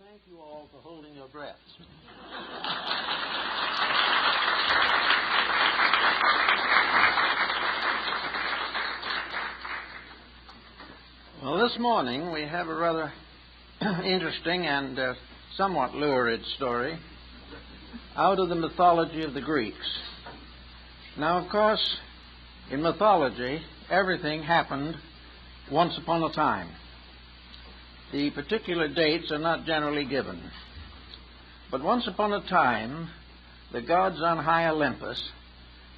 thank you all for holding your breaths. Well, this morning we have a rather interesting and somewhat lurid story out of the mythology of the Greeks. Now, of course, in mythology, everything happened once upon a time. The particular dates are not generally given. But once upon a time, the gods on high Olympus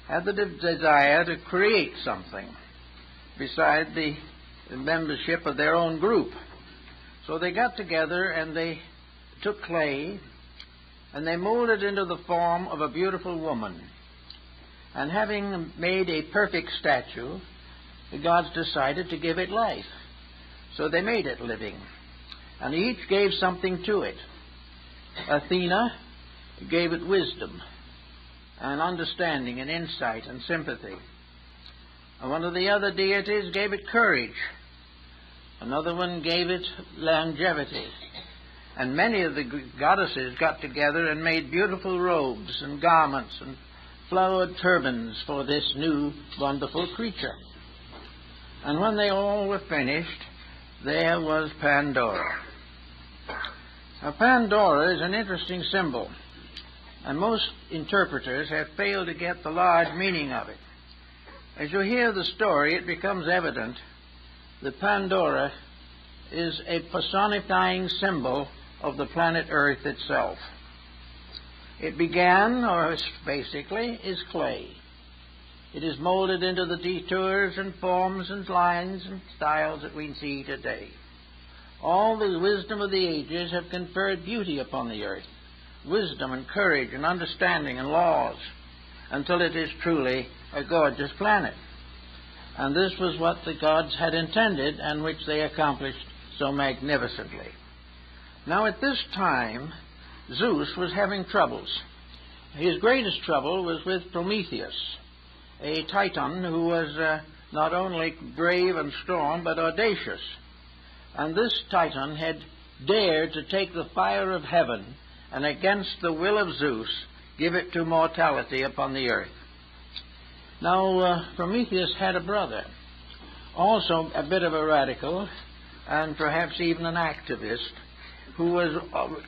had the desire to create something beside the membership of their own group. So they got together and they took clay and they molded it into the form of a beautiful woman. And having made a perfect statue, the gods decided to give it life. So they made it living. And each gave something to it. Athena gave it wisdom and understanding and insight and sympathy. And one of the other deities gave it courage. Another one gave it longevity. And many of the goddesses got together and made beautiful robes and garments and flowered turbans for this new wonderful creature. And when they all were finished, there was Pandora. Now, Pandora is an interesting symbol, and most interpreters have failed to get the large meaning of it. As you hear the story, it becomes evident that Pandora is a personifying symbol of the planet Earth itself. It began, or basically, is clay. It is molded into the detours and forms and lines and styles that we see today. All the wisdom of the ages have conferred beauty upon the earth, wisdom and courage and understanding and laws, until it is truly a gorgeous planet. And this was what the gods had intended and which they accomplished so magnificently. Now at this time, Zeus was having troubles. His greatest trouble was with Prometheus, a Titan who was not only brave and strong, but audacious. And this Titan had dared to take the fire of heaven and, against the will of Zeus, give it to mortality upon the earth. Now, Prometheus had a brother, also a bit of a radical, and perhaps even an activist, who was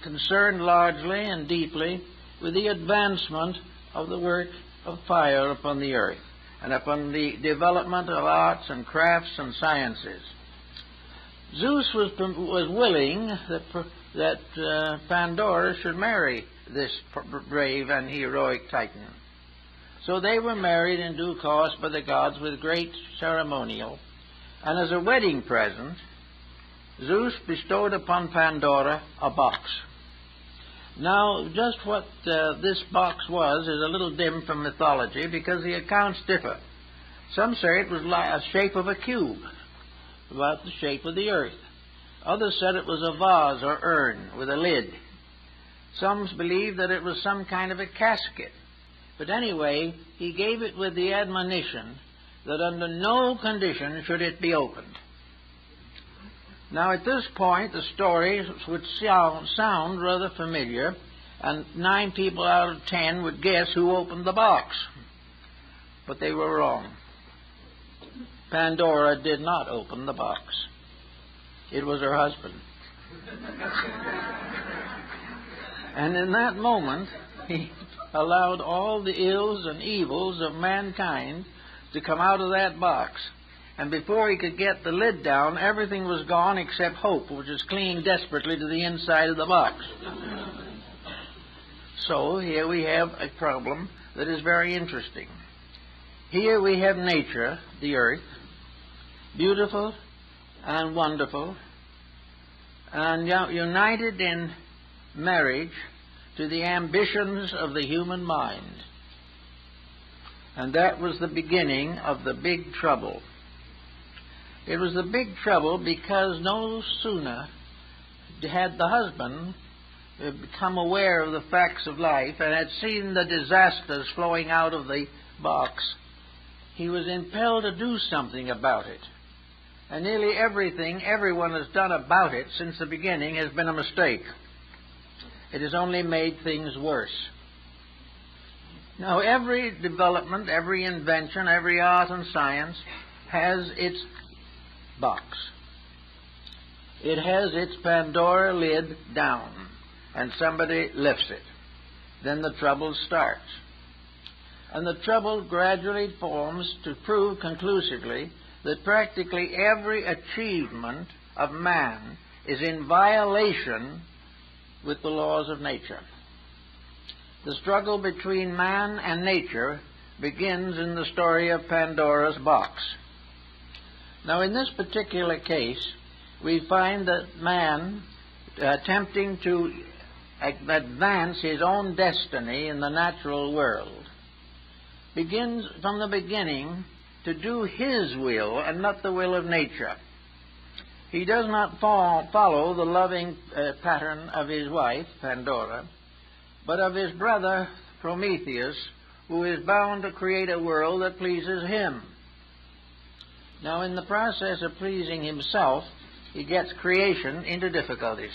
concerned largely and deeply with the advancement of the work of fire upon the earth and upon the development of arts and crafts and sciences. Zeus was willing that Pandora should marry this brave and heroic Titan. So they were married in due course by the gods with great ceremonial, and as a wedding present, Zeus bestowed upon Pandora a box. Now, just what this box was is a little dim from mythology because the accounts differ. Some say it was a shape of a cube, about the shape of the earth. Others said it was a vase or urn with a lid. Some believed that it was some kind of a casket. But anyway, he gave it with the admonition that under no condition should it be opened. Now, at this point, the story would sound rather familiar, and 9 people out of 10 would guess who opened the box. But they were wrong. Pandora did not open the box. It was her husband. And in that moment, he allowed all the ills and evils of mankind to come out of that box. And before he could get the lid down, everything was gone except hope, which was clinging desperately to the inside of the box. So here we have a problem that is very interesting. Here we have nature, the earth, beautiful and wonderful, and united in marriage to the ambitions of the human mind. And that was the beginning of the big trouble. It was the big trouble because no sooner had the husband become aware of the facts of life and had seen the disasters flowing out of the box, he was impelled to do something about it. And nearly everything everyone has done about it since the beginning has been a mistake. It has only made things worse. Now, every development, every invention, every art and science has its box. It has its Pandora lid down, and somebody lifts it. Then the trouble starts. And the trouble gradually forms to prove conclusively that practically every achievement of man is in violation with the laws of nature. The struggle between man and nature begins in the story of Pandora's box. Now, in this particular case, we find that man, attempting to advance his own destiny in the natural world, begins from the beginning to do his will and not the will of nature. He does not follow the loving pattern of his wife, Pandora, but of his brother, Prometheus, who is bound to create a world that pleases him. Now, in the process of pleasing himself, he gets creation into difficulties.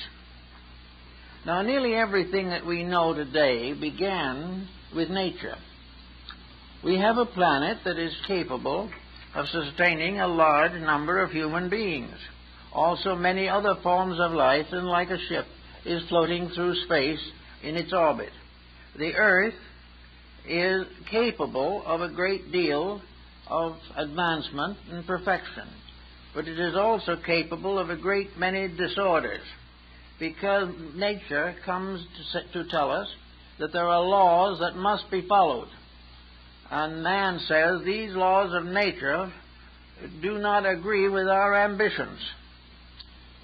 Now, nearly everything that we know today began with nature. We have a planet that is capable of sustaining a large number of human beings. Also, many other forms of life, and like a ship, is floating through space in its orbit. The Earth is capable of a great deal of advancement and perfection, but it is also capable of a great many disorders, because nature comes to tell us that there are laws that must be followed. And man says these laws of nature do not agree with our ambitions.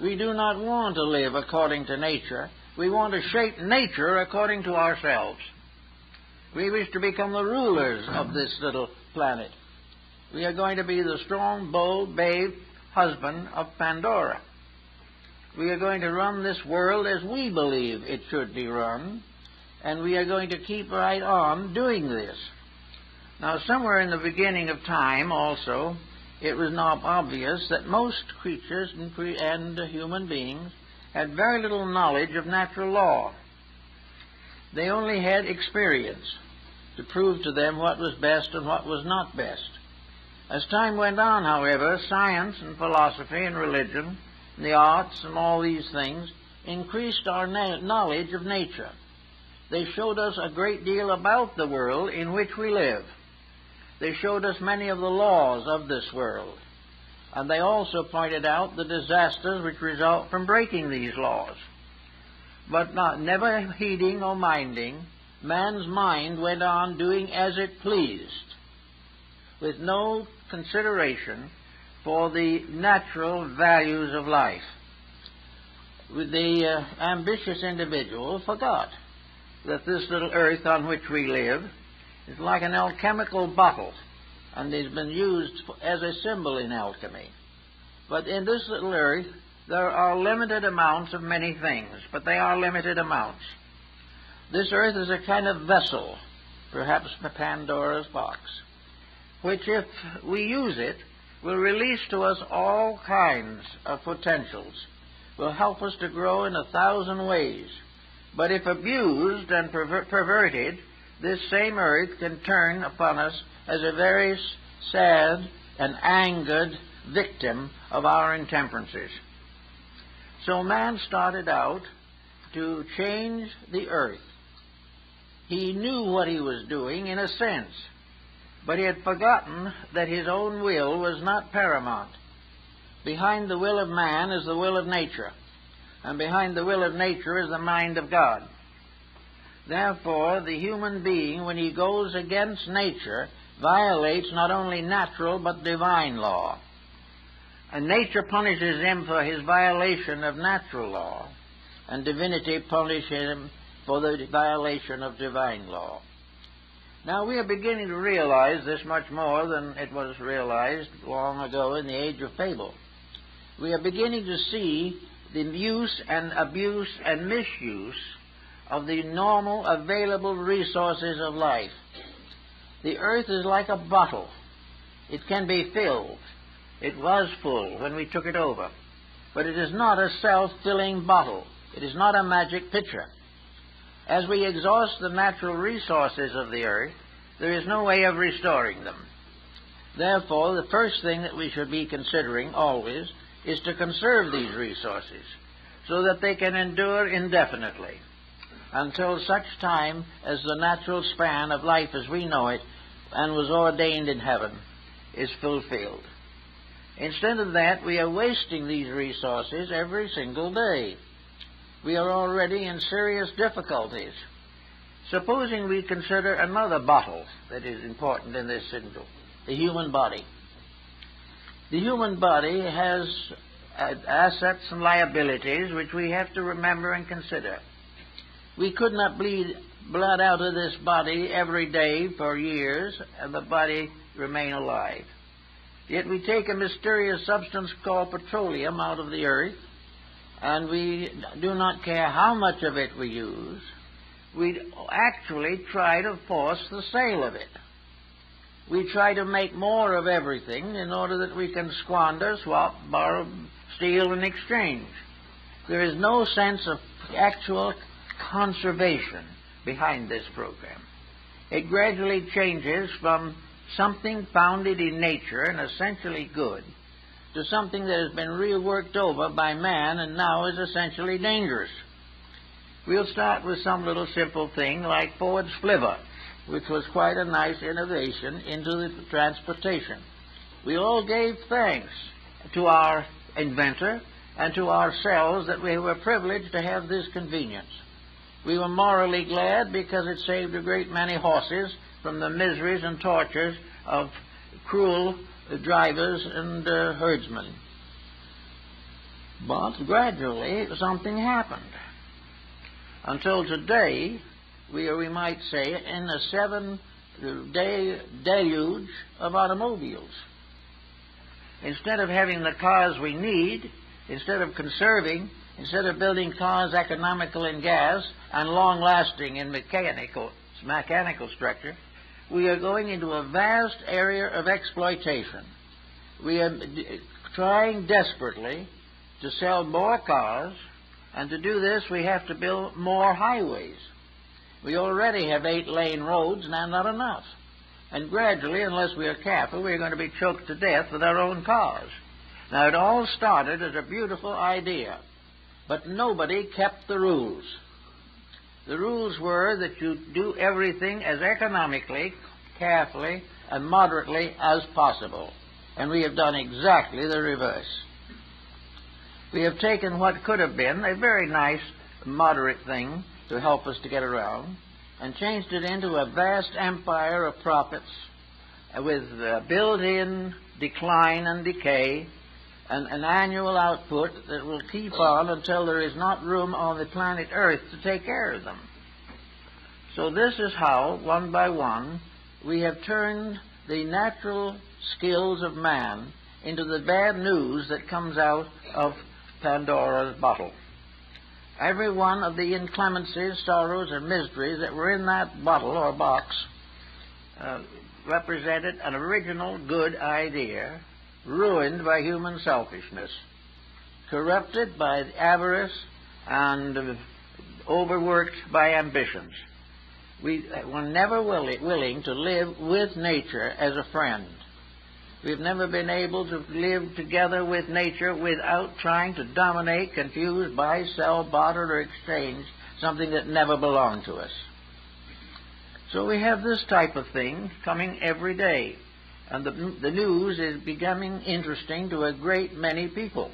We do not want to live according to nature. We want to shape nature according to ourselves. We wish to become the rulers of this little planet. We are going to be the strong, bold, brave husband of Pandora. We are going to run this world as we believe it should be run, and we are going to keep right on doing this. Now, somewhere in the beginning of time also, it was not obvious that most creatures and human beings had very little knowledge of natural law. They only had experience to prove to them what was best and what was not best. As time went on, however, science and philosophy and religion and the arts and all these things increased our knowledge of nature. They showed us a great deal about the world in which we live. They showed us many of the laws of this world. And they also pointed out the disasters which result from breaking these laws. But never heeding or minding, man's mind went on doing as it pleased, with no consideration for the natural values of life. The ambitious individual forgot that this little earth on which we live is like an alchemical bottle, and has been used as a symbol in alchemy. But in this little earth, there are limited amounts of many things, but they are limited amounts. This earth is a kind of vessel, perhaps Pandora's box, which, if we use it, will release to us all kinds of potentials, will help us to grow in 1,000 ways. But if abused and perverted, this same earth can turn upon us as a very sad and angered victim of our intemperances. So man started out to change the earth. He knew what he was doing in a sense, but he had forgotten that his own will was not paramount. Behind the will of man is the will of nature, and behind the will of nature is the mind of God. Therefore, the human being, when he goes against nature, violates not only natural but divine law. And nature punishes him for his violation of natural law, and divinity punishes him for the violation of divine law. Now, we are beginning to realize this much more than it was realized long ago in the age of fable. We are beginning to see the use and abuse and misuse of the normal available resources of life. The earth is like a bottle. It can be filled. It was full when we took it over. But it is not a self-filling bottle. It is not a magic pitcher. As we exhaust the natural resources of the earth, there is no way of restoring them. Therefore, the first thing that we should be considering always is to conserve these resources so that they can endure indefinitely until such time as the natural span of life as we know it and was ordained in heaven is fulfilled. Instead of that, we are wasting these resources every single day. We are already in serious difficulties. Supposing we consider another bottle that is important in this syndrome, the human body. The human body has assets and liabilities which we have to remember and consider. We could not bleed blood out of this body every day for years and the body remain alive. Yet we take a mysterious substance called petroleum out of the earth, and we do not care how much of it we use. We actually try to force the sale of it. We try to make more of everything in order that we can squander, swap, borrow, steal, and exchange. There is no sense of actual conservation behind this program. It gradually changes from something founded in nature and essentially good to something that has been reworked over by man and now is essentially dangerous. We'll start with some little simple thing like Ford's flivver, which was quite a nice innovation into the transportation. We all gave thanks to our inventor and to ourselves that we were privileged to have this convenience. We were morally glad because it saved a great many horses from the miseries and tortures of cruel drivers and herdsmen. But gradually something happened. Until today, we might say, in a 7-day deluge of automobiles. Instead of having the cars we need, instead of conserving, instead of building cars economical in gas and long-lasting in mechanical structure, we are going into a vast area of exploitation. We are trying desperately to sell more cars, and to do this we have to build more highways. We already have 8-lane roads, and they're not enough. And gradually, unless we are careful, we're going to be choked to death with our own cars. Now, it all started as a beautiful idea, but nobody kept the rules. The rules were that you do everything as economically, carefully, and moderately as possible. And we have done exactly the reverse. We have taken what could have been a very nice, moderate thing to help us to get around and changed it into a vast empire of profits with built-in decline and decay and an annual output that will keep on until there is not room on the planet Earth to take care of them. So this is how, one by one, we have turned the natural skills of man into the bad news that comes out of Pandora's bottle. Every one of the inclemencies, sorrows, and miseries that were in that bottle or box represented an original good idea, ruined by human selfishness, corrupted by avarice, and overworked by ambitions. We were never willing to live with nature as a friend. We've never been able to live together with nature without trying to dominate, confuse, buy, sell, barter, or exchange something that never belonged to us. So we have this type of thing coming every day. And the news is becoming interesting to a great many people.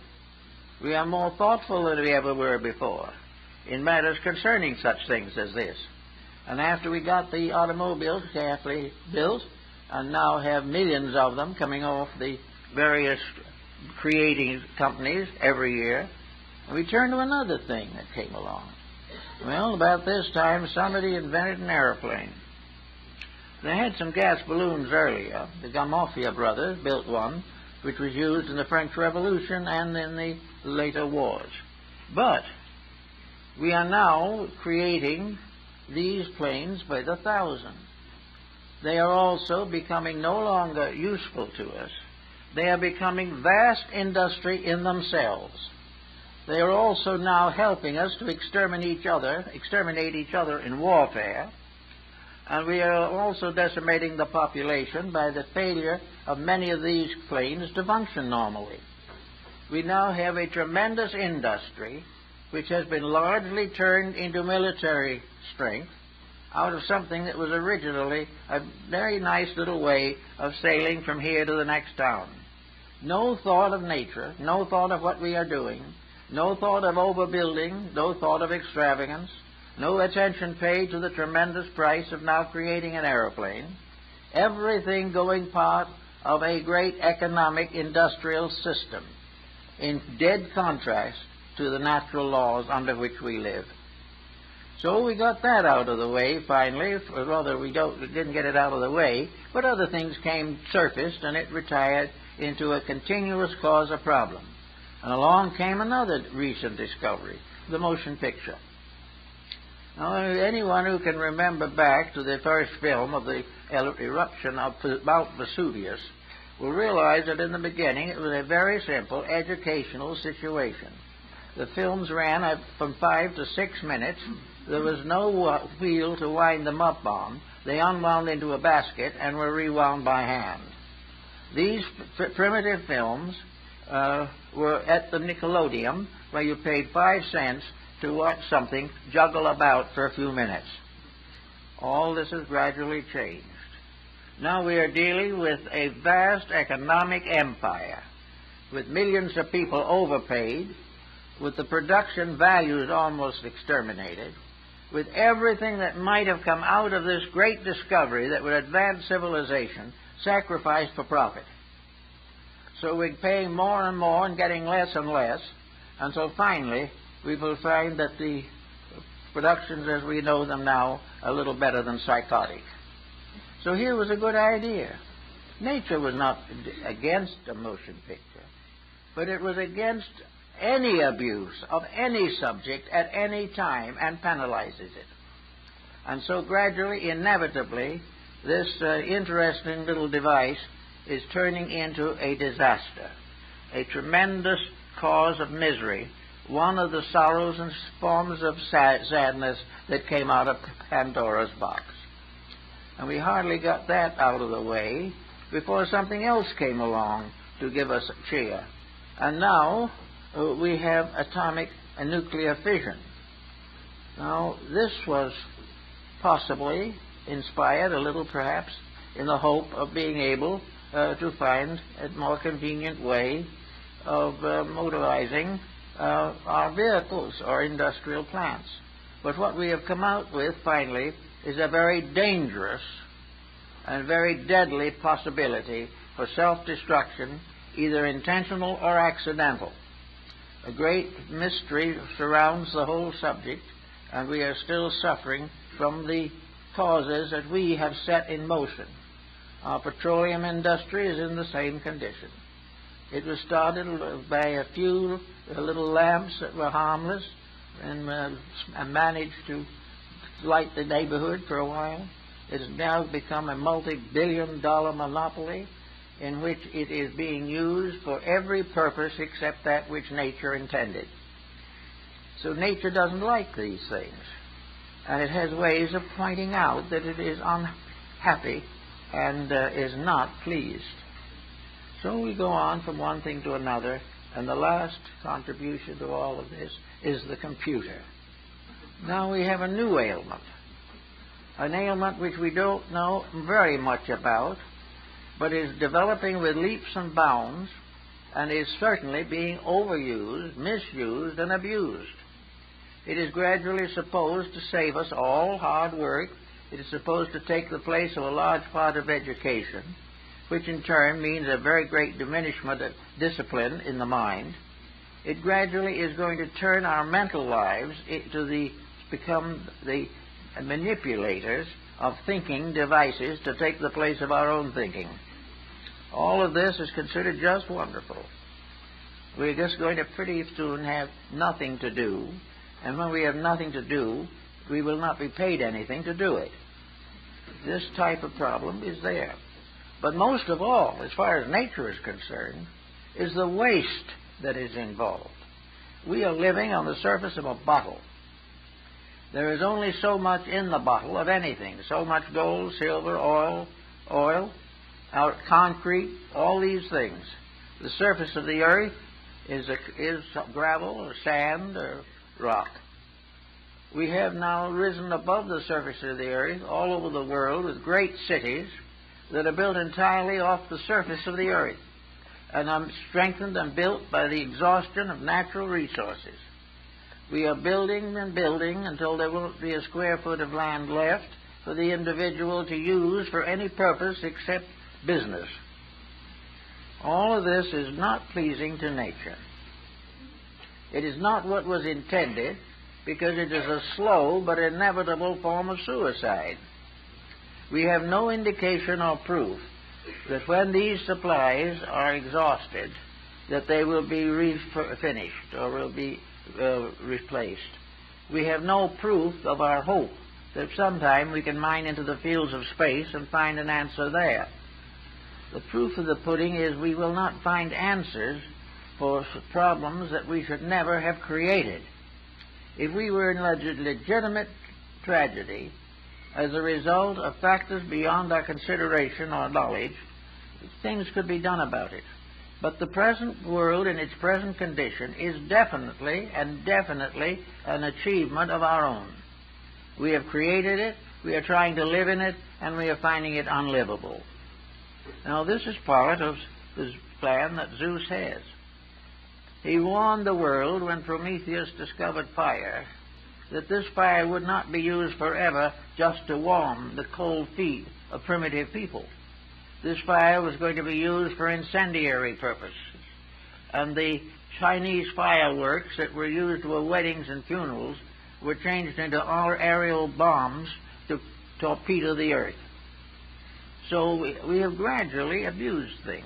We are more thoughtful than we ever were before in matters concerning such things as this. And after we got the automobiles carefully built, and now have millions of them coming off the various creating companies every year, and we turn to another thing that came along. Well, about this time, somebody invented an airplane. They had some gas balloons earlier. The Gamofia brothers built one, which was used in the French Revolution and in the later wars. But we are now creating these planes by the thousand. They are also becoming no longer useful to us. They are becoming vast industry in themselves. They are also now helping us to exterminate each other in warfare. And we are also decimating the population by the failure of many of these planes to function normally. We now have a tremendous industry which has been largely turned into military strength out of something that was originally a very nice little way of sailing from here to the next town. No thought of nature, no thought of what we are doing, no thought of overbuilding, no thought of extravagance, no attention paid to the tremendous price of now creating an aeroplane. Everything going part of a great economic industrial system in dead contrast to the natural laws under which we live. So we got that out of the way finally, or rather we didn't get it out of the way, but other things surfaced and it retired into a continuous cause of problem. And along came another recent discovery, the motion picture. Now, anyone who can remember back to the first film of the eruption of Mount Vesuvius will realize that in the beginning it was a very simple educational situation. The films ran from 5 to 6 minutes. There was no wheel to wind them up on. They unwound into a basket and were rewound by hand. These primitive films were at the Nickelodeon, where you paid 5 cents to watch something juggle about for a few minutes. All this has gradually changed. Now we are dealing with a vast economic empire, with millions of people overpaid, with the production values almost exterminated, with everything that might have come out of this great discovery that would advance civilization sacrificed for profit. So we're paying more and more and getting less and less, until finally we will find that the productions as we know them now are a little better than psychotic. So here was a good idea. Nature was not against a motion picture, but it was against any abuse of any subject at any time and penalizes it. And so gradually, inevitably, this interesting little device is turning into a disaster, a tremendous cause of misery, one of the sorrows and forms of sadness that came out of Pandora's box. And we hardly got that out of the way before something else came along to give us cheer. And now we have atomic and nuclear fission. Now, this was possibly inspired a little perhaps in the hope of being able to find a more convenient way of motorizing our vehicles or industrial plants. But what we have come out with finally is a very dangerous and very deadly possibility for self-destruction, either intentional or accidental. A great mystery surrounds the whole subject, and we are still suffering from the causes that we have set in motion. Our petroleum industry is in the same condition. It was started by a few little lamps that were harmless and managed to light the neighborhood for a while. It has now become a multi-billion-dollar monopoly in which it is being used for every purpose except that which nature intended. So nature doesn't like these things, and it has ways of pointing out that it is unhappy and is not pleased. So we go on from one thing to another, and the last contribution to all of this is the computer. Now we have a new ailment, an ailment which we don't know very much about, but is developing with leaps and bounds, and is certainly being overused, misused, and abused. It is gradually supposed to save us all hard work. It is supposed to take the place of a large part of education, which in turn means a very great diminishment of discipline in the mind. It gradually is going to turn our mental lives become the manipulators of thinking devices to take the place of our own thinking. All of this is considered just wonderful. We're just going to pretty soon have nothing to do, and when we have nothing to do, we will not be paid anything to do it. This type of problem is there. But most of all, as far as nature is concerned, is the waste that is involved. We are living on the surface of a bottle. There is only so much in the bottle of anything, so much gold, silver, oil, concrete, all these things. The surface of the earth is gravel or sand or rock. We have now risen above the surface of the earth all over the world with great cities that are built entirely off the surface of the earth and are strengthened and built by the exhaustion of natural resources. We are building and building until there won't be a square foot of land left for the individual to use for any purpose except business. All of this is not pleasing to nature. It is not what was intended, because it is a slow but inevitable form of suicide. We have no indication or proof that when these supplies are exhausted, that they will be finished or will be replaced. We have no proof of our hope that sometime we can mine into the fields of space and find an answer there. The proof of the pudding is we will not find answers for problems that we should never have created. If we were in legitimate tragedy as a result of factors beyond our consideration or knowledge, things could be done about it. But the present world in its present condition is definitely an achievement of our own. We have created it, we are trying to live in it, and we are finding it unlivable. Now, this is part of this plan that Zeus has. He warned the world when Prometheus discovered fire that this fire would not be used forever just to warm the cold feet of primitive people. This fire was going to be used for incendiary purposes. And the Chinese fireworks that were used for weddings and funerals were changed into all aerial bombs to torpedo the earth. So we have gradually abused things.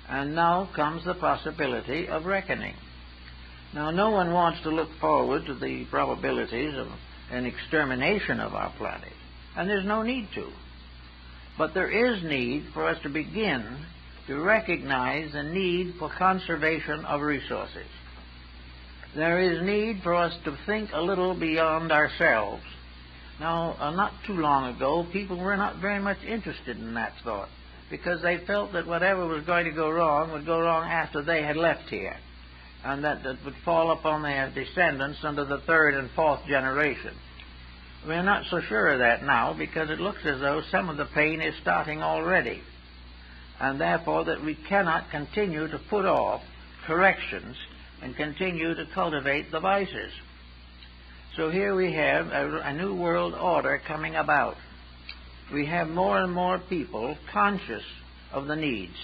And now comes the possibility of reckoning. Now, no one wants to look forward to the probabilities of an extermination of our planet, and there's no need to. But there is need for us to begin to recognize the need for conservation of resources. There is need for us to think a little beyond ourselves. Now, not too long ago, people were not very much interested in that thought, because they felt that whatever was going to go wrong would go wrong after they had left here, and that it would fall upon their descendants under the third and fourth generation. We're not so sure of that now, because it looks as though some of the pain is starting already, and therefore that we cannot continue to put off corrections and continue to cultivate the vices. So here we have a new world order coming about. We have more and more people conscious of the needs.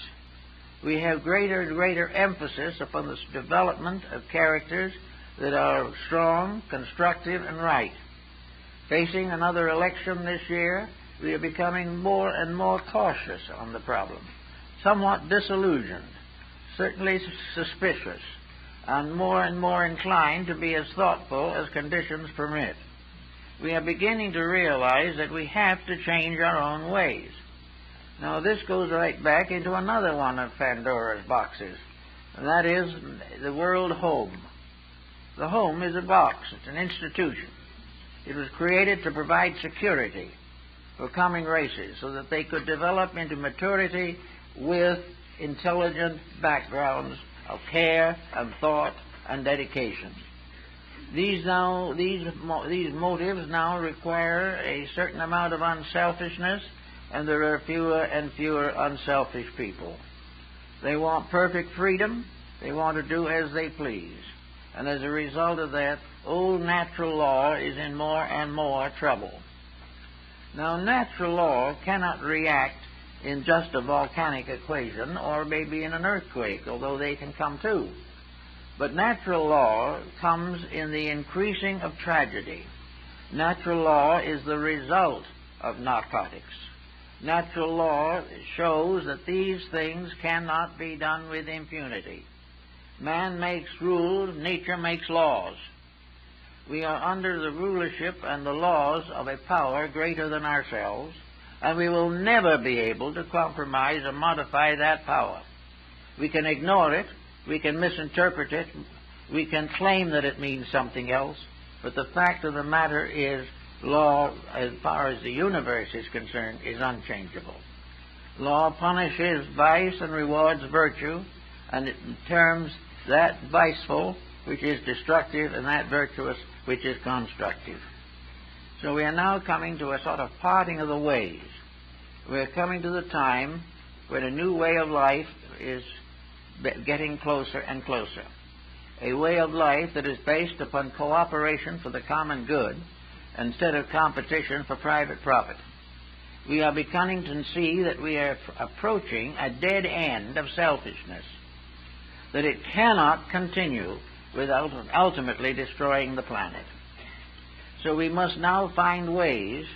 We have greater and greater emphasis upon the development of characters that are strong, constructive, and right. Facing another election this year, we are becoming more and more cautious on the problem, somewhat disillusioned, certainly suspicious, and more inclined to be as thoughtful as conditions permit. We are beginning to realize that we have to change our own ways. Now, this goes right back into another one of Pandora's boxes, and that is the world home. The home is a box. It's an institution. It was created to provide security for coming races so that they could develop into maturity with intelligent backgrounds of care and thought and dedication. These motives now require a certain amount of unselfishness, and there are fewer and fewer unselfish people. They want perfect freedom. They want to do as they please. And as a result of that, old natural law is in more and more trouble. Now, natural law cannot react in just a volcanic equation or maybe in an earthquake, although they can come too. But natural law comes in the increasing of tragedy. Natural law is the result of narcotics. Natural law shows that these things cannot be done with impunity. Man makes rules, nature makes laws. We are under the rulership and the laws of a power greater than ourselves, and we will never be able to compromise or modify that power. We can ignore it, we can misinterpret it, We can claim that it means something else, but the fact of the matter is law, as far as the universe is concerned, is unchangeable. Law punishes vice and rewards virtue, and it terms that viceful which is destructive and that virtuous which is constructive. So we are now coming to a sort of parting of the ways. We're coming to the time when a new way of life is getting closer and closer. A way of life that is based upon cooperation for the common good instead of competition for private profit. We are beginning to see that we are approaching a dead end of selfishness, that it cannot continue without ultimately destroying the planet. So we must now find ways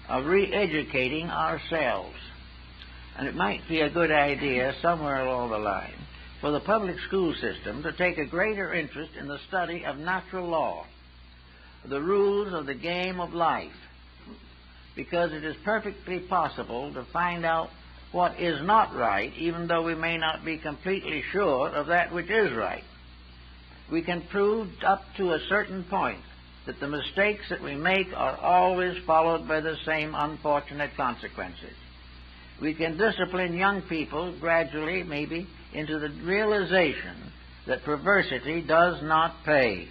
of re-educating ourselves. And it might be a good idea somewhere along the line for the public school system to take a greater interest in the study of natural law, the rules of the game of life, because it is perfectly possible to find out what is not right, even though we may not be completely sure of that which is right. We can prove up to a certain point that the mistakes that we make are always followed by the same unfortunate consequences. We can discipline young people gradually, maybe, into the realization that perversity does not pay,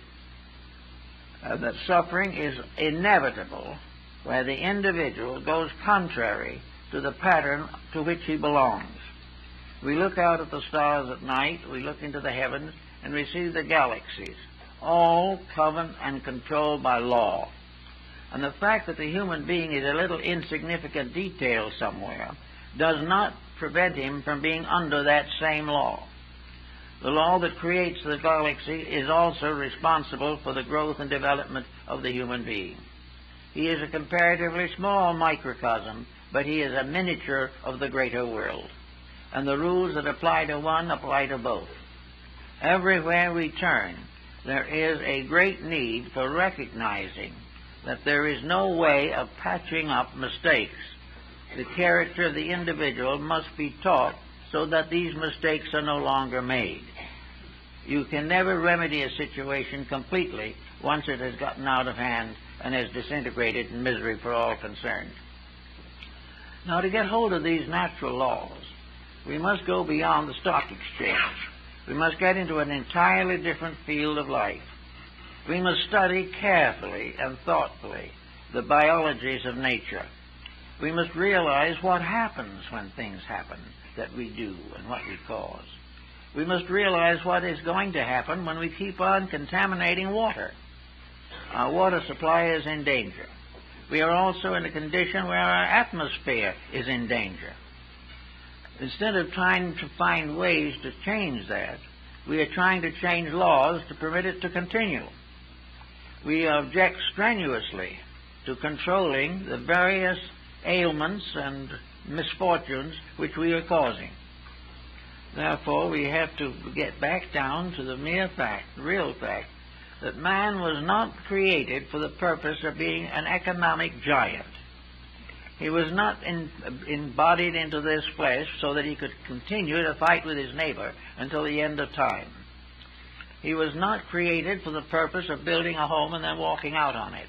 that suffering is inevitable where the individual goes contrary to the pattern to which he belongs. We look out at the stars at night, we look into the heavens, and we see the galaxies, all governed and controlled by law. And the fact that the human being is a little insignificant detail somewhere does not prevent him from being under that same law. The law that creates the galaxy is also responsible for the growth and development of the human being. He is a comparatively small microcosm, but he is a miniature of the greater world. And the rules that apply to one apply to both. Everywhere we turn, there is a great need for recognizing that there is no way of patching up mistakes. The character of the individual must be taught so that these mistakes are no longer made. You can never remedy a situation completely once it has gotten out of hand and has disintegrated in misery for all concerned. Now, to get hold of these natural laws, we must go beyond the stock exchange. We must get into an entirely different field of life. We must study carefully and thoughtfully the biologies of nature. We must realize what happens when things happen that we do and what we cause. We must realize what is going to happen when we keep on contaminating water. Our water supply is in danger. We are also in a condition where our atmosphere is in danger. Instead of trying to find ways to change that, we are trying to change laws to permit it to continue. We object strenuously to controlling the various ailments and misfortunes which we are causing. Therefore, we have to get back down to the mere fact, the real fact, that man was not created for the purpose of being an economic giant. He was not embodied into this flesh so that he could continue to fight with his neighbor until the end of time. He was not created for the purpose of building a home and then walking out on it.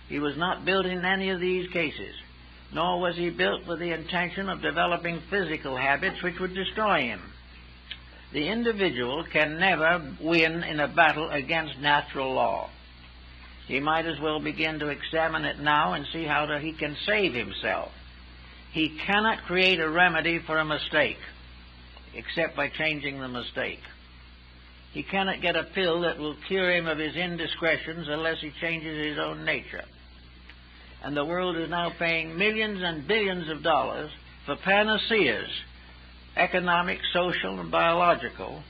He was not built in any of these cases, nor was he built with the intention of developing physical habits which would destroy him. The individual can never win in a battle against natural law. He might as well begin to examine it now and see how he can save himself. He cannot create a remedy for a mistake except by changing the mistake. He cannot get a pill that will cure him of his indiscretions unless he changes his own nature. And the world is now paying millions and billions of dollars for panaceas, economic, social, and biological,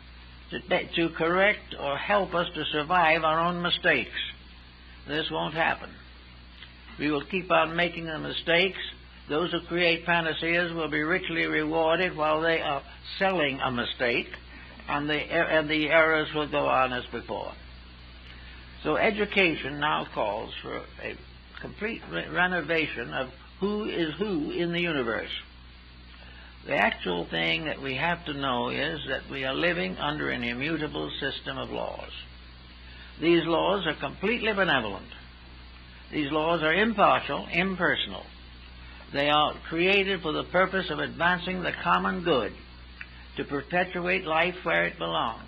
to correct or help us to survive our own mistakes. This won't happen. We will keep on making the mistakes. Those who create panaceas will be richly rewarded while they are selling a mistake, and the errors will go on as before. So education now calls for a complete renovation of who is who in the universe. The actual thing that we have to know is that we are living under an immutable system of laws. These laws are completely benevolent. These laws are impartial, impersonal. They are created for the purpose of advancing the common good, to perpetuate life where it belongs,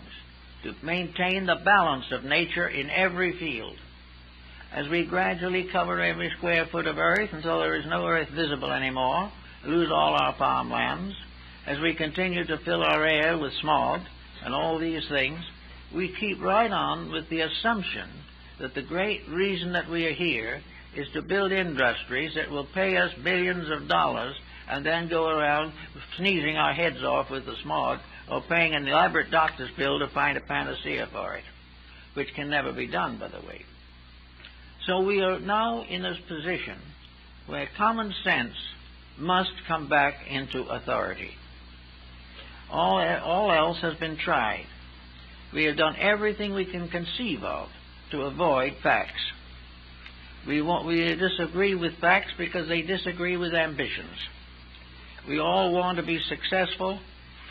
to maintain the balance of nature in every field. As we gradually cover every square foot of earth until there is no earth visible anymore, lose all our farmlands, as we continue to fill our air with smog and all these things, we keep right on with the assumption that the great reason that we are here is to build industries that will pay us billions of dollars and then go around sneezing our heads off with the smog or paying an elaborate doctor's bill to find a panacea for it, which can never be done, by the way. So we are now in a position where common sense must come back into authority. All else has been tried. We have done everything we can conceive of to avoid facts. We disagree with facts because they disagree with ambitions. We all want to be successful,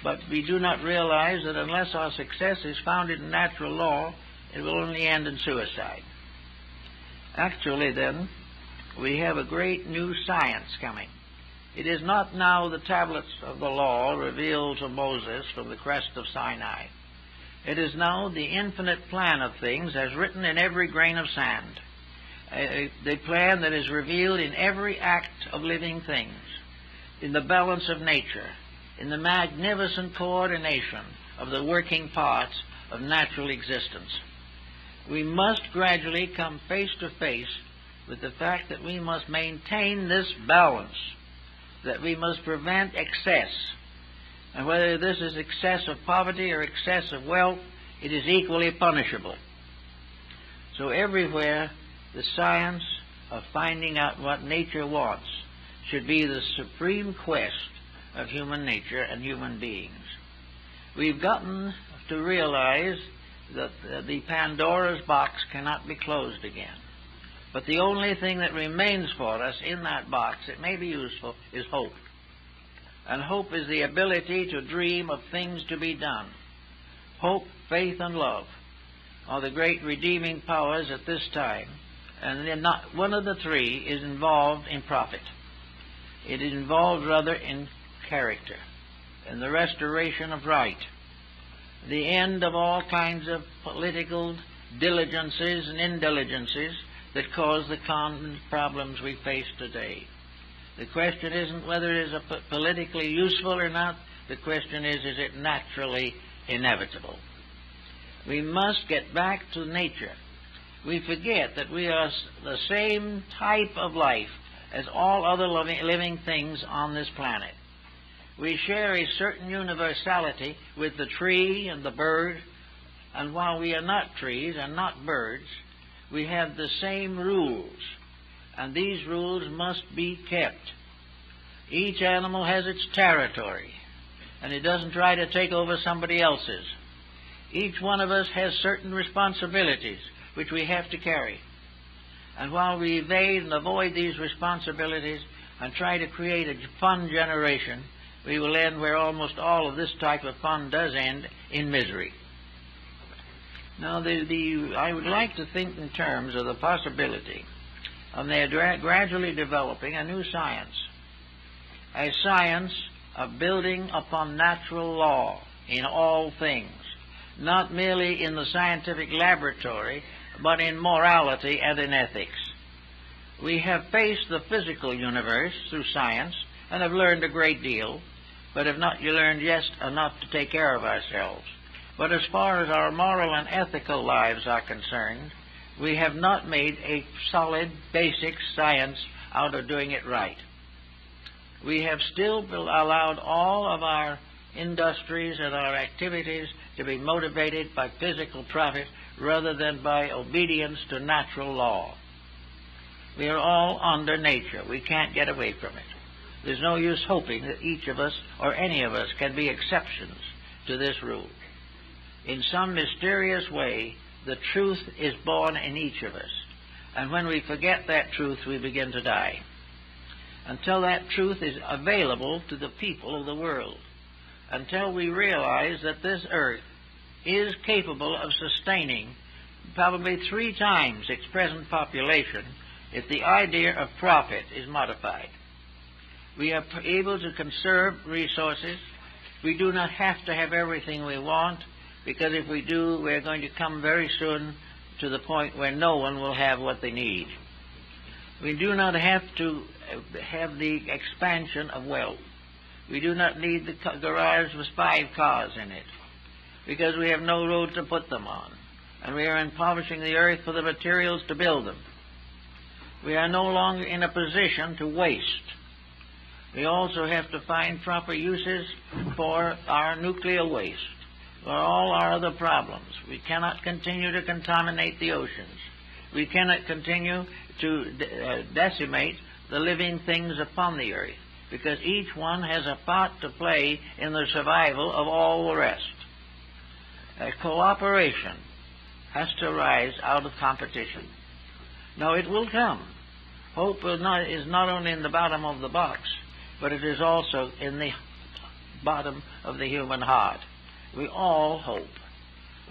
but we do not realize that unless our success is founded in natural law, it will only end in suicide. Actually, then, we have a great new science coming. It is not now the tablets of the law revealed to Moses from the crest of Sinai. It is now the infinite plan of things as written in every grain of sand, the plan that is revealed in every act of living things, in the balance of nature, in the magnificent coordination of the working parts of natural existence. We must gradually come face to face with the fact that we must maintain this balance, that we must prevent excess. And whether this is excess of poverty or excess of wealth, it is equally punishable. So everywhere, the science of finding out what nature wants should be the supreme quest of human nature and human beings. We've gotten to realize that the Pandora's box cannot be closed again. But the only thing that remains for us in that box, it may be useful, is hope. And hope is the ability to dream of things to be done. Hope, faith, and love are the great redeeming powers at this time. And then not one of the three is involved in profit. It is involved rather in character, in the restoration of right, the end of all kinds of political diligences and indiligences that cause the common problems we face today. The question isn't whether it is politically useful or not. The question is it naturally inevitable? We must get back to nature. We forget that we are the same type of life as all other living things on this planet. We share a certain universality with the tree and the bird, and while we are not trees and not birds, we have the same rules, and these rules must be kept. Each animal has its territory, and it doesn't try to take over somebody else's. Each one of us has certain responsibilities which we have to carry. And while we evade and avoid these responsibilities and try to create a fun generation, we will end where almost all of this type of fun does end, in misery. Now, I would like to think in terms of the possibility of their gradually developing a new science, a science of building upon natural law in all things, not merely in the scientific laboratory, but in morality and in ethics. We have faced the physical universe through science and have learned a great deal, but have not learned just enough to take care of ourselves. But as far as our moral and ethical lives are concerned, we have not made a solid, basic science out of doing it right. We have still allowed all of our industries and our activities to be motivated by physical profit rather than by obedience to natural law. We are all under nature. We can't get away from it. There's no use hoping that each of us or any of us can be exceptions to this rule. In some mysterious way, the truth is born in each of us. And when we forget that truth, we begin to die. until that truth is available to the people of the world, until we realize that this earth is capable of sustaining probably 3 times its present population if the idea of profit is modified. We are able to conserve resources. We do not have to have everything we want, because if we do, we're going to come very soon to the point where no one will have what they need. We do not have to have the expansion of wealth. We do not need the garage with 5 cars in it, because we have no road to put them on, and we are impoverishing the earth for the materials to build them. We are no longer in a position to waste. We also have to find proper uses for our nuclear waste, for all our other problems. We cannot continue to contaminate the oceans. We cannot continue to decimate the living things upon the earth, because each one has a part to play in the survival of all the rest. Cooperation has to arise out of competition. Now, it will come. Hope is not only in the bottom of the box, but it is also in the bottom of the human heart. We all hope.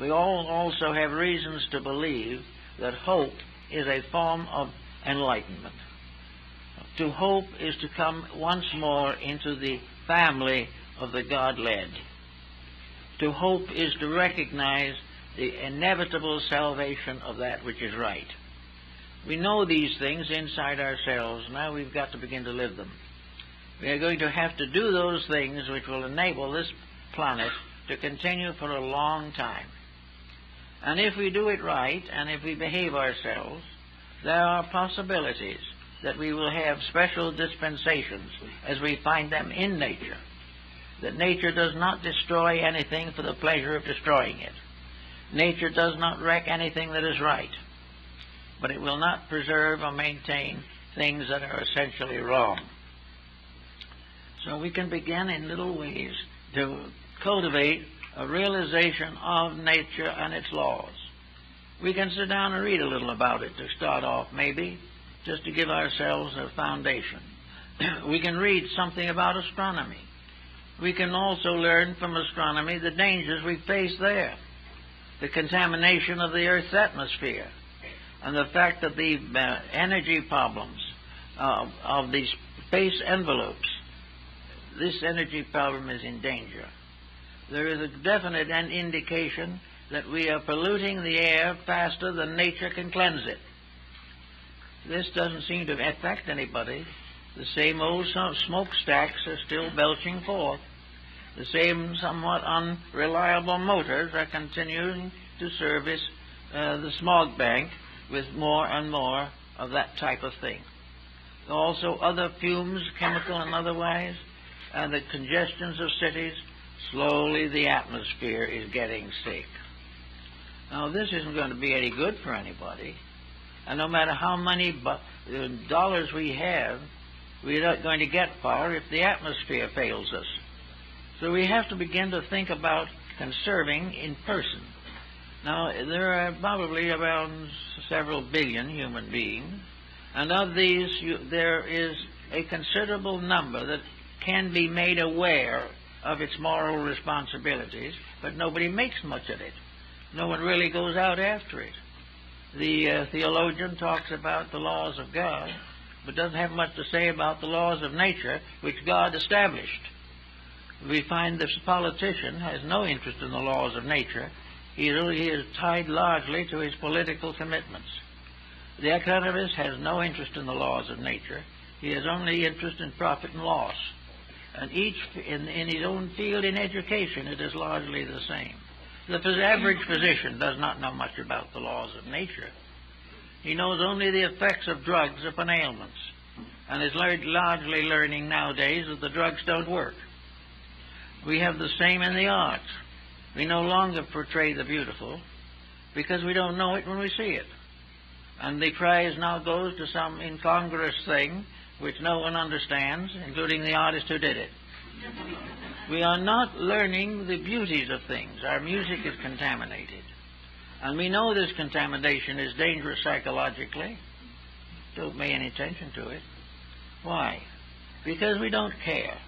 We all also have reasons to believe that hope is a form of enlightenment. To hope is to come once more into the family of the God-led. To hope is to recognize the inevitable salvation of that which is right. We know these things inside ourselves. Now we've got to begin to live them. We are going to have to do those things which will enable this planet to continue for a long time. And if we do it right, and if we behave ourselves, there are possibilities that we will have special dispensations as we find them in nature. That nature does not destroy anything for the pleasure of destroying it. Nature does not wreck anything that is right. But it will not preserve or maintain things that are essentially wrong. So we can begin in little ways to cultivate a realization of nature and its laws. We can sit down and read a little about it to start off, maybe, just to give ourselves a foundation. We can read something about astronomy. We can also learn from astronomy the dangers we face there, the contamination of the Earth's atmosphere, and the fact that the energy problems of the space envelopes, this energy problem is in danger. There is a definite indication that we are polluting the air faster than nature can cleanse it. This doesn't seem to affect anybody. The same old smokestacks are still belching forth. The same somewhat unreliable motors are continuing to service the smog bank with more and more of that type of thing. Also other fumes, chemical and otherwise, and the congestions of cities. Slowly the atmosphere is getting sick. Now this isn't going to be any good for anybody. And no matter how many dollars we have, we're not going to get far if the atmosphere fails us. So we have to begin to think about conserving in person. Now, there are probably around several billion human beings, and of these there is a considerable number that can be made aware of its moral responsibilities, but nobody makes much of it. No one really goes out after it. The theologian talks about the laws of God, but doesn't have much to say about the laws of nature which God established. We find this politician has no interest in the laws of nature. He is tied largely to his political commitments. The economist has no interest in the laws of nature. He has only interest in profit and loss. And each, in his own field in education, it is largely the same. The average physician does not know much about the laws of nature. He knows only the effects of drugs upon ailments, and is largely learning nowadays that the drugs don't work. We have the same in the arts. We no longer portray the beautiful because we don't know it when we see it. And the prize now goes to some incongruous thing which no one understands, including the artist who did it. We are not learning the beauties of things. Our music is contaminated. And we know this contamination is dangerous psychologically. Don't pay any attention to it. Why? because we don't care.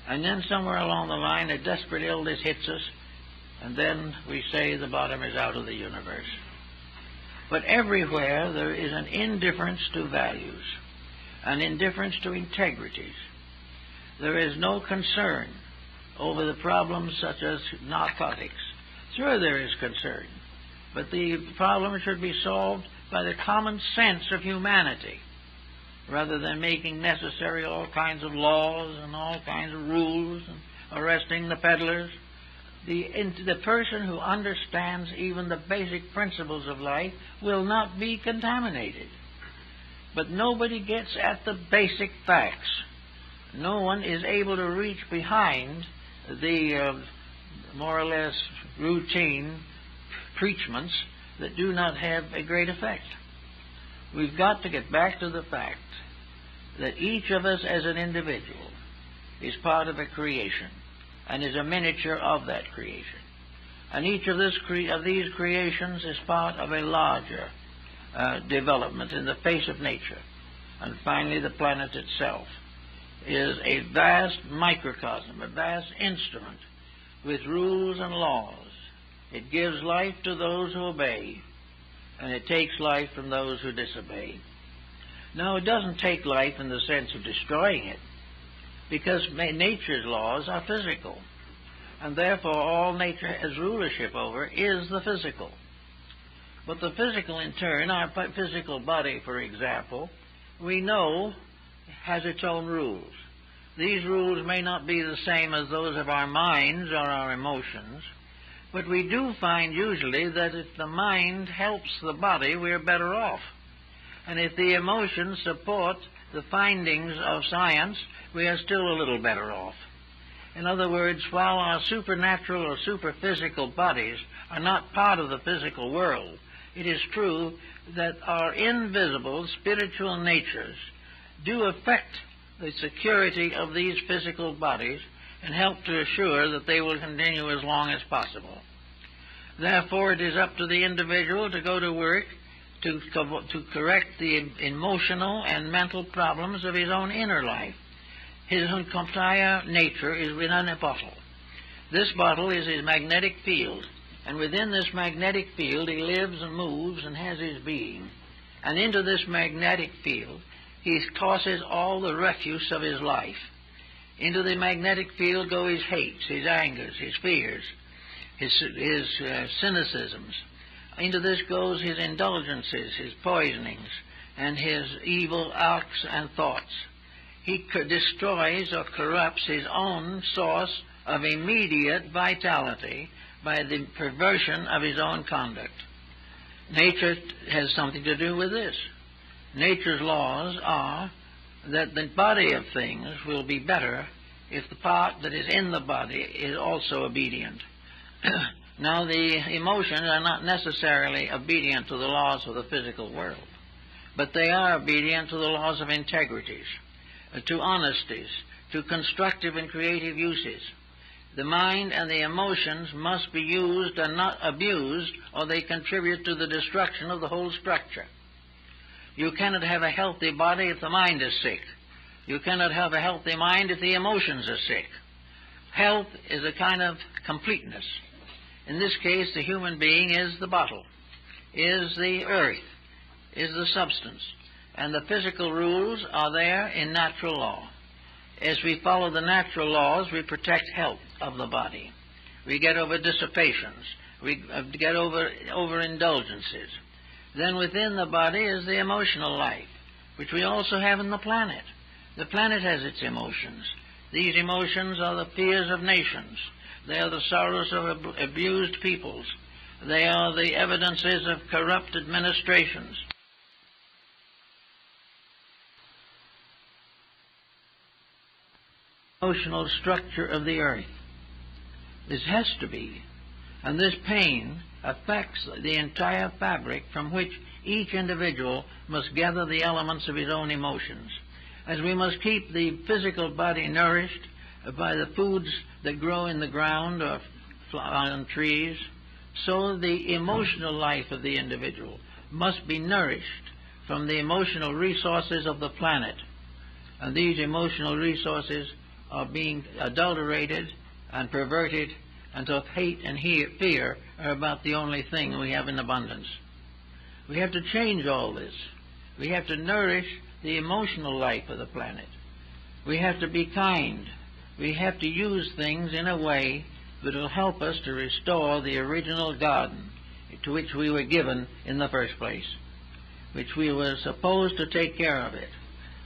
And then somewhere along the line a desperate illness hits us, and then we say the bottom is out of the universe. But everywhere there is an indifference to values, an indifference to integrities. There is no concern over the problems such as narcotics. Sure, there is concern, but the problem should be solved by the common sense of humanity, rather than making necessary all kinds of laws and all kinds of rules and arresting the peddlers. The person who understands even the basic principles of life will not be contaminated. But nobody gets at the basic facts. No one is able to reach behind the more or less routine preachments that do not have a great effect. We've got to get back to the fact that each of us as an individual is part of a creation and is a miniature of that creation. And each of these creations is part of a larger development in the face of nature. And finally, the planet itself is a vast microcosm, a vast instrument with rules and laws. It gives life to those who obey, and it takes life from those who disobey. Now, it doesn't take life in the sense of destroying it, because nature's laws are physical, and therefore all nature has rulership over is the physical. But the physical, in turn, our physical body, for example, we know has its own rules. These rules may not be the same as those of our minds or our emotions, but we do find usually that if the mind helps the body, we're better off. And if the emotions support the findings of science, we are still a little better off. In other words, while our supernatural or superphysical bodies are not part of the physical world, it is true that our invisible spiritual natures do affect the security of these physical bodies and help to assure that they will continue as long as possible. Therefore, it is up to the individual to go to work to correct the emotional and mental problems of his own inner life. His entire nature is within a bottle. This bottle is his magnetic field, and within this magnetic field he lives and moves and has his being. And into this magnetic field he tosses all the refuse of his life. Into the magnetic field go his hates, his angers, his fears, his cynicisms. Into this goes his indulgences, his poisonings, and his evil acts and thoughts. He destroys or corrupts his own source of immediate vitality by the perversion of his own conduct. Nature has something to do with this. Nature's laws are that the body of things will be better if the part that is in the body is also obedient. Now, the emotions are not necessarily obedient to the laws of the physical world, but they are obedient to the laws of integrities, to honesties, to constructive and creative uses. The mind and the emotions must be used and not abused, or they contribute to the destruction of the whole structure. You cannot have a healthy body if the mind is sick. You cannot have a healthy mind if the emotions are sick. Health is a kind of completeness. In this case, the human being is the bottle, is the earth, is the substance, and the physical rules are there in natural law. As we follow the natural laws, we protect health of the body. We get over dissipations. We get over indulgences. Then within the body is the emotional life, which we also have in the planet. The planet has its emotions. These emotions are the fears of nations. They are the sorrows of abused peoples. They are the evidences of corrupt administrations. Emotional structure of the earth. This has to be. And this pain affects the entire fabric from which each individual must gather the elements of his own emotions. As we must keep the physical body nourished by the foods that grow in the ground or on trees, so the emotional life of the individual must be nourished from the emotional resources of the planet. And these emotional resources are being adulterated and perverted until hate and fear are about the only thing we have in abundance. We have to change all this. We have to nourish the emotional life of the planet. We have to be kind. We have to use things in a way that will help us to restore the original garden to which we were given in the first place, which we were supposed to take care of it.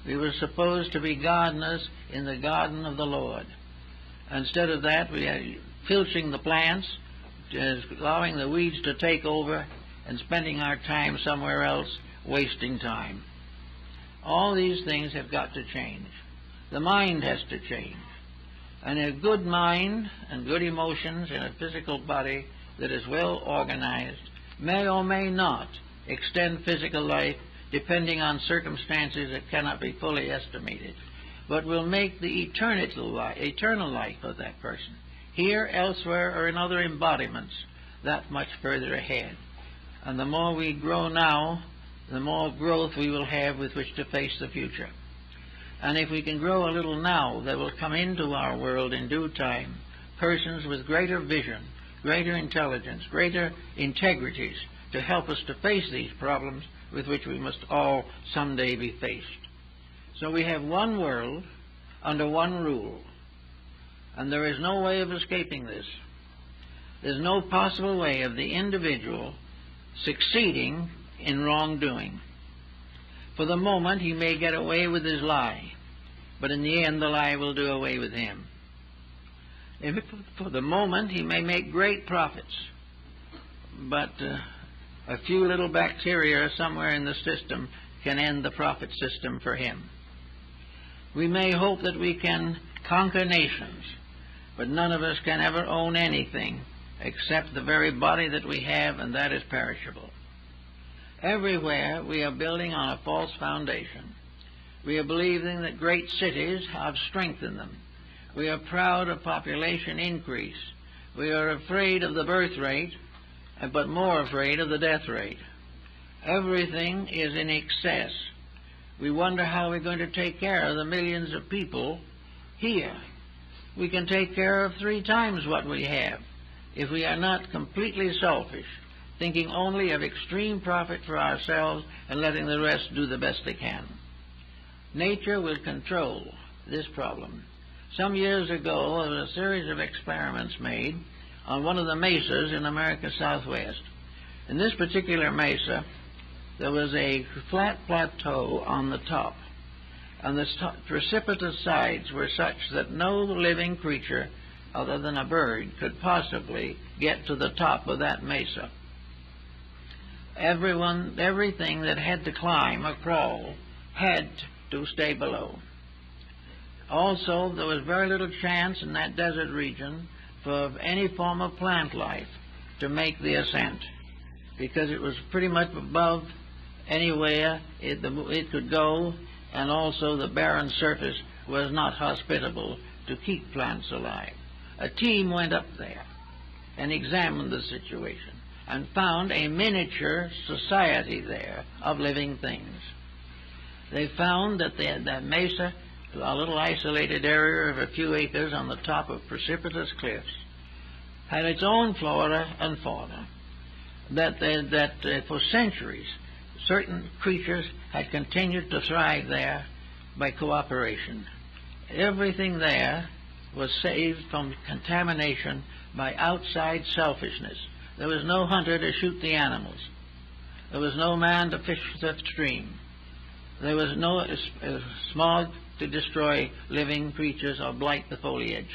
We were supposed to be gardeners in the garden of the Lord. Instead of that, we are filching the plants, allowing the weeds to take over, and spending our time somewhere else, wasting time. All these things have got to change. The mind has to change. And a good mind and good emotions in a physical body that is well organized may or may not extend physical life depending on circumstances that cannot be fully estimated, but will make the eternal life of that person, here, elsewhere, or in other embodiments, that much further ahead. And the more we grow now, the more growth we will have with which to face the future. And if we can grow a little now, there will come into our world in due time persons with greater vision, greater intelligence, greater integrities to help us to face these problems with which we must all someday be faced. So we have one world under one rule, and there is no way of escaping this. There's no possible way of the individual succeeding in wrongdoing. For the moment, he may get away with his lie, but in the end, the lie will do away with him. For the moment, he may make great profits, but a few little bacteria somewhere in the system can end the profit system for him. We may hope that we can conquer nations, but none of us can ever own anything except the very body that we have, and that is perishable. Everywhere we are building on a false foundation. We are believing that great cities have strength in them. We are proud of population increase. We are afraid of the birth rate, but more afraid of the death rate. Everything is in excess. We wonder how we're going to take care of the millions of people here. We can take care of 3 times what we have if we are not completely selfish, thinking only of extreme profit for ourselves and letting the rest do the best they can. Nature will control this problem. Some years ago, there was a series of experiments made on one of the mesas in America's Southwest. In this particular mesa, there was a flat plateau on the top, and the precipitous sides were such that no living creature other than a bird could possibly get to the top of that mesa. Everything that had to climb or crawl had to stay below. Also, there was very little chance in that desert region for any form of plant life to make the ascent, because it was pretty much above anywhere it could go, and also the barren surface was not hospitable to keep plants alive. A team went up there and examined the situation and found a miniature society there of living things. They found that that mesa, a little isolated area of a few acres on the top of precipitous cliffs, had its own flora and fauna, that for centuries certain creatures had continued to thrive there by cooperation. Everything there was saved from contamination by outside selfishness. There was no hunter to shoot the animals. There was no man to fish the stream. There was no smog to destroy living creatures or blight the foliage.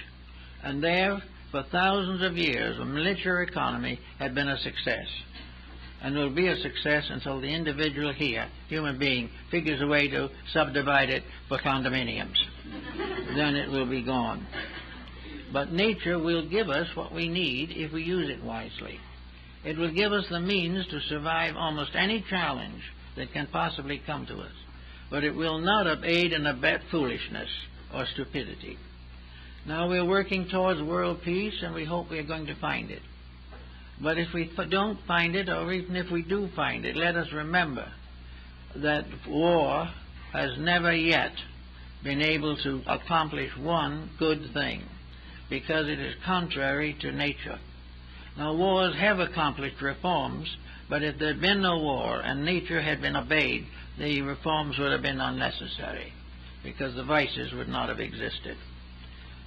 And there, for thousands of years, a miniature economy had been a success, and will be a success until the individual here, human being, figures a way to subdivide it for condominiums. Then it will be gone. But nature will give us what we need if we use it wisely. It will give us the means to survive almost any challenge that can possibly come to us. But it will not aid and abet foolishness or stupidity. Now we're working towards world peace, and we hope we're going to find it. But if we don't find it, or even if we do find it, let us remember that war has never yet been able to accomplish one good thing, because it is contrary to nature. Now, wars have accomplished reforms, but if there had been no war and nature had been obeyed, the reforms would have been unnecessary, because the vices would not have existed.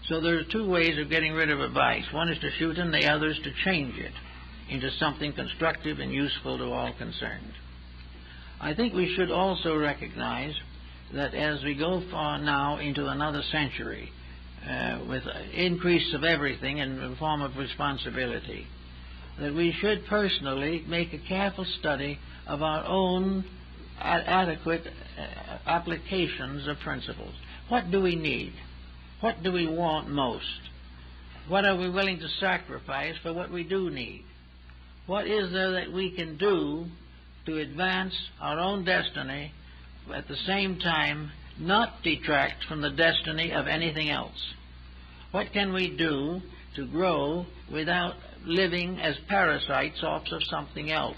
So there are two ways of getting rid of a vice. One is to shoot and the other is to change it into something constructive and useful to all concerned. I think we should also recognize that as we go now into another century, with increase of everything in the form of responsibility, that we should personally make a careful study of our own adequate applications of principles. What do we need? What do we want most? What are we willing to sacrifice for what we do need? What is there that we can do to advance our own destiny, at the same time not detract from the destiny of anything else? What can we do to grow without living as parasites off of something else?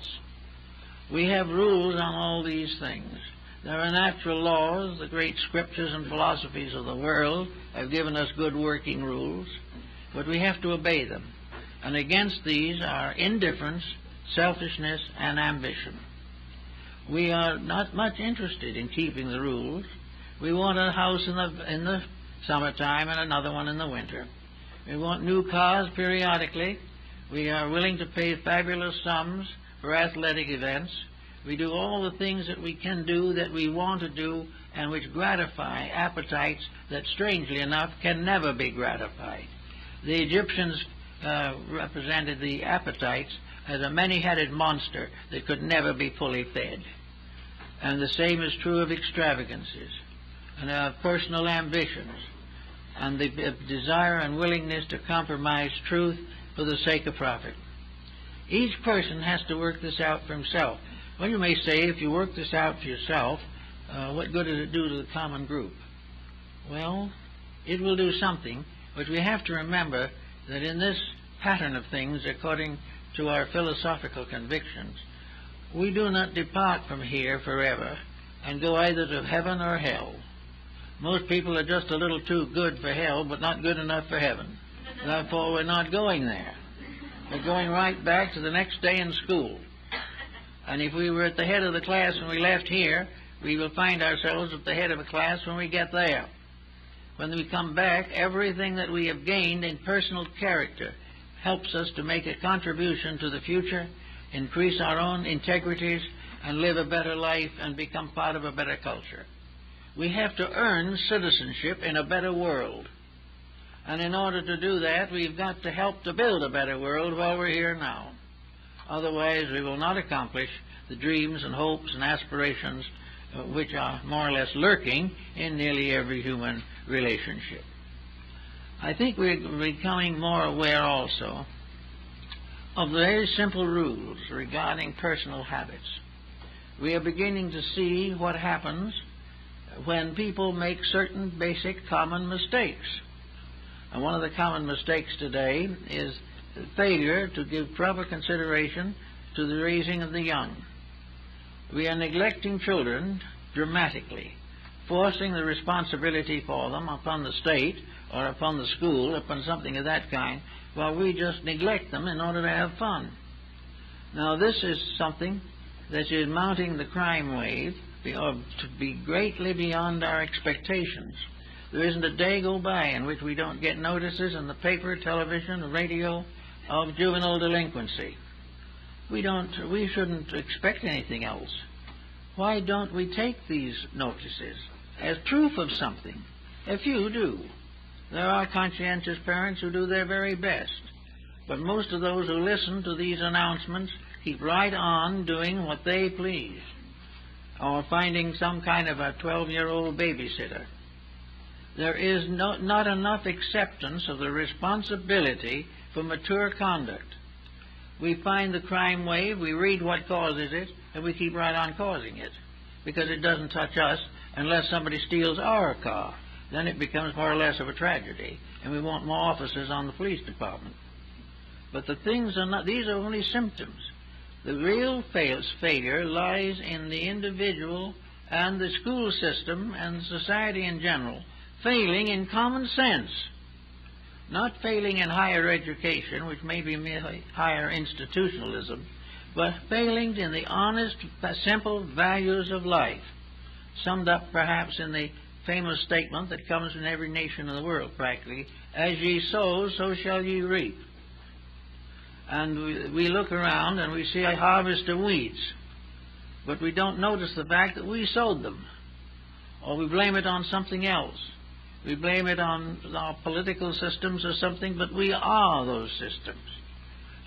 We have rules on all these things. There are natural laws. The great scriptures and philosophies of the world have given us good working rules, but we have to obey them. And against these are indifference, selfishness, and ambition. We are not much interested in keeping the rules. We want a house in the summertime and another one in the winter. We want new cars periodically. We are willing to pay fabulous sums for athletic events. We do all the things that we can do, that we want to do, and which gratify appetites that, strangely enough, can never be gratified. The Egyptians represented the appetites as a many-headed monster that could never be fully fed. And the same is true of extravagances and of personal ambitions and the desire and willingness to compromise truth for the sake of profit. Each person has to work this out for himself. Well, you may say, if you work this out for yourself, what good does it do to the common group? Well, it will do something, but we have to remember that in this pattern of things, according to our philosophical convictions, we do not depart from here forever and go either to heaven or hell. Most people are just a little too good for hell, but not good enough for heaven. Therefore, we're not going there. We're going right back to the next day in school. And if we were at the head of the class when we left here, we will find ourselves at the head of a class when we get there. When we come back, everything that we have gained in personal character helps us to make a contribution to the future, increase our own integrities, and live a better life and become part of a better culture. We have to earn citizenship in a better world. And in order to do that, we've got to help to build a better world while we're here now. Otherwise, we will not accomplish the dreams and hopes and aspirations which are more or less lurking in nearly every human relationship. I think we're becoming more aware also of very simple rules regarding personal habits. We are beginning to see what happens when people make certain basic common mistakes. And one of the common mistakes today is failure to give proper consideration to the raising of the young. We are neglecting children dramatically, forcing the responsibility for them upon the state or upon the school, upon something of that kind, while we just neglect them in order to have fun. Now, this is something that is mounting the crime wave to be greatly beyond our expectations. There isn't a day go by in which we don't get notices in the paper, television, radio of juvenile delinquency. We shouldn't expect anything else. Why don't we take these notices as proof of something? A few do. There are conscientious parents who do their very best. But most of those who listen to these announcements keep right on doing what they please, or finding some kind of a 12-year-old babysitter. There is not enough acceptance of the responsibility for mature conduct. We find the crime wave, we read what causes it, and we keep right on causing it, because it doesn't touch us unless somebody steals our car. Then it becomes more or less of a tragedy, and we want more officers on the police department. But these are only symptoms. The real failure lies in the individual and the school system and society in general failing in common sense, not failing in higher education, which may be merely higher institutionalism, but failing in the honest, simple values of life, summed up perhaps in the famous statement that comes from every nation in the world practically, as ye sow, so shall ye reap. And we look around and we see a harvest of weeds, but we don't notice the fact that we sowed them, or we blame it on something else. We blame it on our political systems or something, but we are those systems.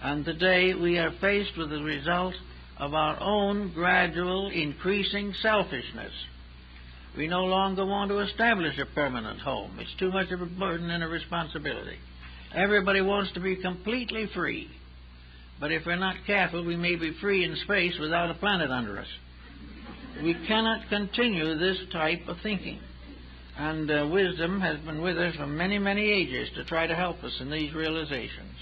And today we are faced with the result of our own gradual increasing selfishness. We no longer want to establish a permanent home. It's too much of a burden and a responsibility. Everybody wants to be completely free. But if we're not careful, we may be free in space without a planet under us. We cannot continue this type of thinking. And wisdom has been with us for many, many ages to try to help us in these realizations.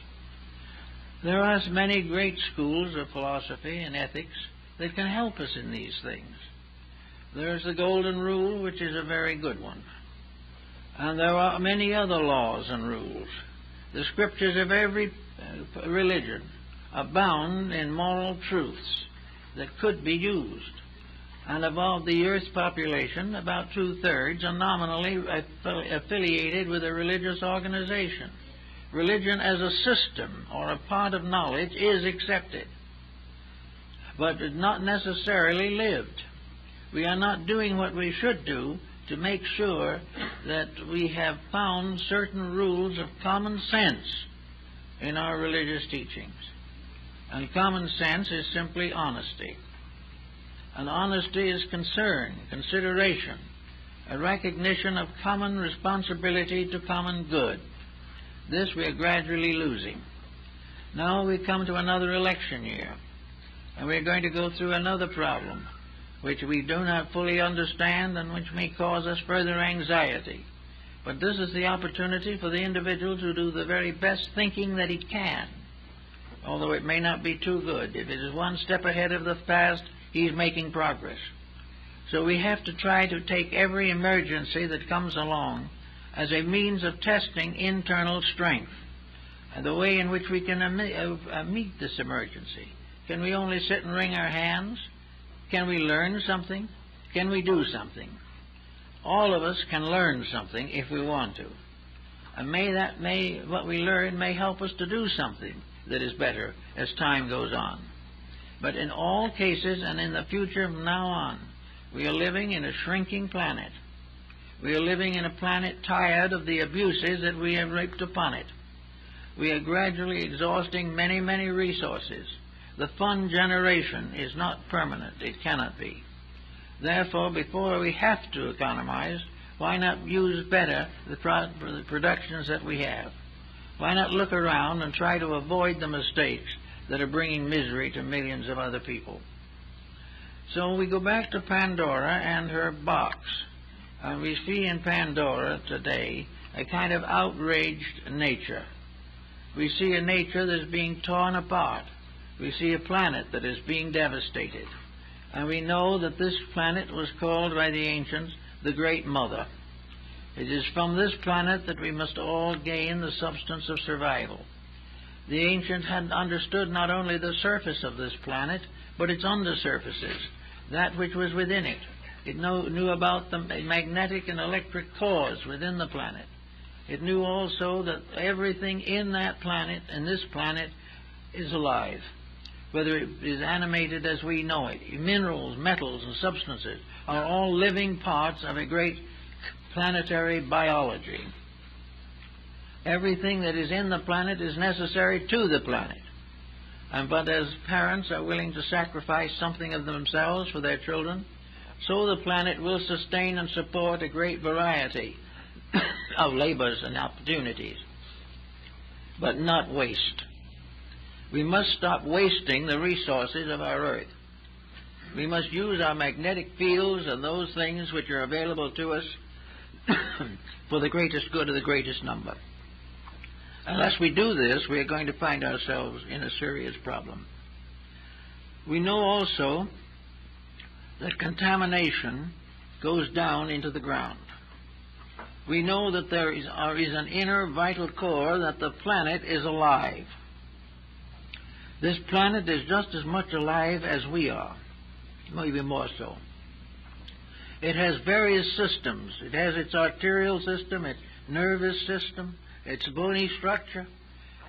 There are many great schools of philosophy and ethics that can help us in these things. There's the Golden Rule, which is a very good one. And there are many other laws and rules. The scriptures of every religion abound in moral truths that could be used. And of all the Earth's population, about 2/3 are nominally affiliated with a religious organization. Religion as a system or a part of knowledge is accepted, but not necessarily lived. We are not doing what we should do to make sure that we have found certain rules of common sense in our religious teachings. And common sense is simply honesty. And honesty is concern, consideration, a recognition of common responsibility to common good. This we are gradually losing. Now we come to another election year, and we're going to go through another problem, which we do not fully understand and which may cause us further anxiety. But this is the opportunity for the individual to do the very best thinking that he can, although it may not be too good. If it is one step ahead of the past, he's making progress. So we have to try to take every emergency that comes along as a means of testing internal strength and the way in which we can meet this emergency. Can we only sit and wring our hands? Can we learn something? Can we do something? All of us can learn something if we want to. And what we learn may help us to do something that is better as time goes on. But in all cases and in the future from now on, we are living in a shrinking planet. We are living in a planet tired of the abuses that we have reaped upon it. We are gradually exhausting many, many resources. The fun generation is not permanent. It cannot be. Therefore, before we have to economize, why not use better the productions that we have? Why not look around and try to avoid the mistakes that are bringing misery to millions of other people? So we go back to Pandora and her box, and we see in Pandora today a kind of outraged nature. We see a nature that is being torn apart. We see a planet that is being devastated. And we know that this planet was called by the ancients the Great Mother. It is from this planet that we must all gain the substance of survival. The ancients had understood not only the surface of this planet, but its undersurfaces, that which was within it. It knew about the magnetic and electric cores within the planet. It knew also that everything in that planet, in this planet, is alive, whether it is animated as we know it. Minerals, metals, and substances are all living parts of a great planetary biology. Everything that is in the planet is necessary to the planet. But as parents are willing to sacrifice something of themselves for their children, so the planet will sustain and support a great variety of labors and opportunities, but not waste. We must stop wasting the resources of our earth. We must use our magnetic fields and those things which are available to us for the greatest good of the greatest number. Unless we do this, we are going to find ourselves in a serious problem. We know also that contamination goes down into the ground. We know that there is an inner vital core, that the planet is alive. This planet is just as much alive as we are, maybe more so. It has various systems. It has its arterial system, its nervous system, its bony structure.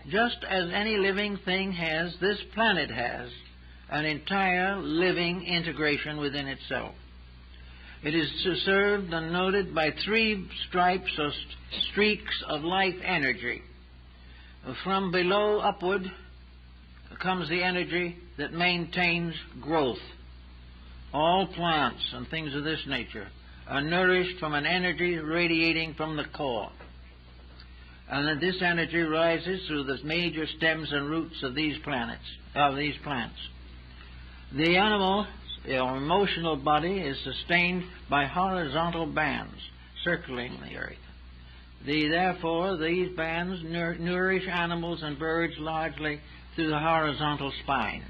Just as any living thing has, this planet has an entire living integration within itself. It is served and noted by three stripes or streaks of life energy. From below upward comes the energy that maintains growth. All plants and things of this nature are nourished from an energy radiating from the core. And then this energy rises through the major stems and roots of these plants. The animal or emotional body is sustained by horizontal bands circling the earth. Therefore, these bands nourish animals and birds largely through the horizontal spine,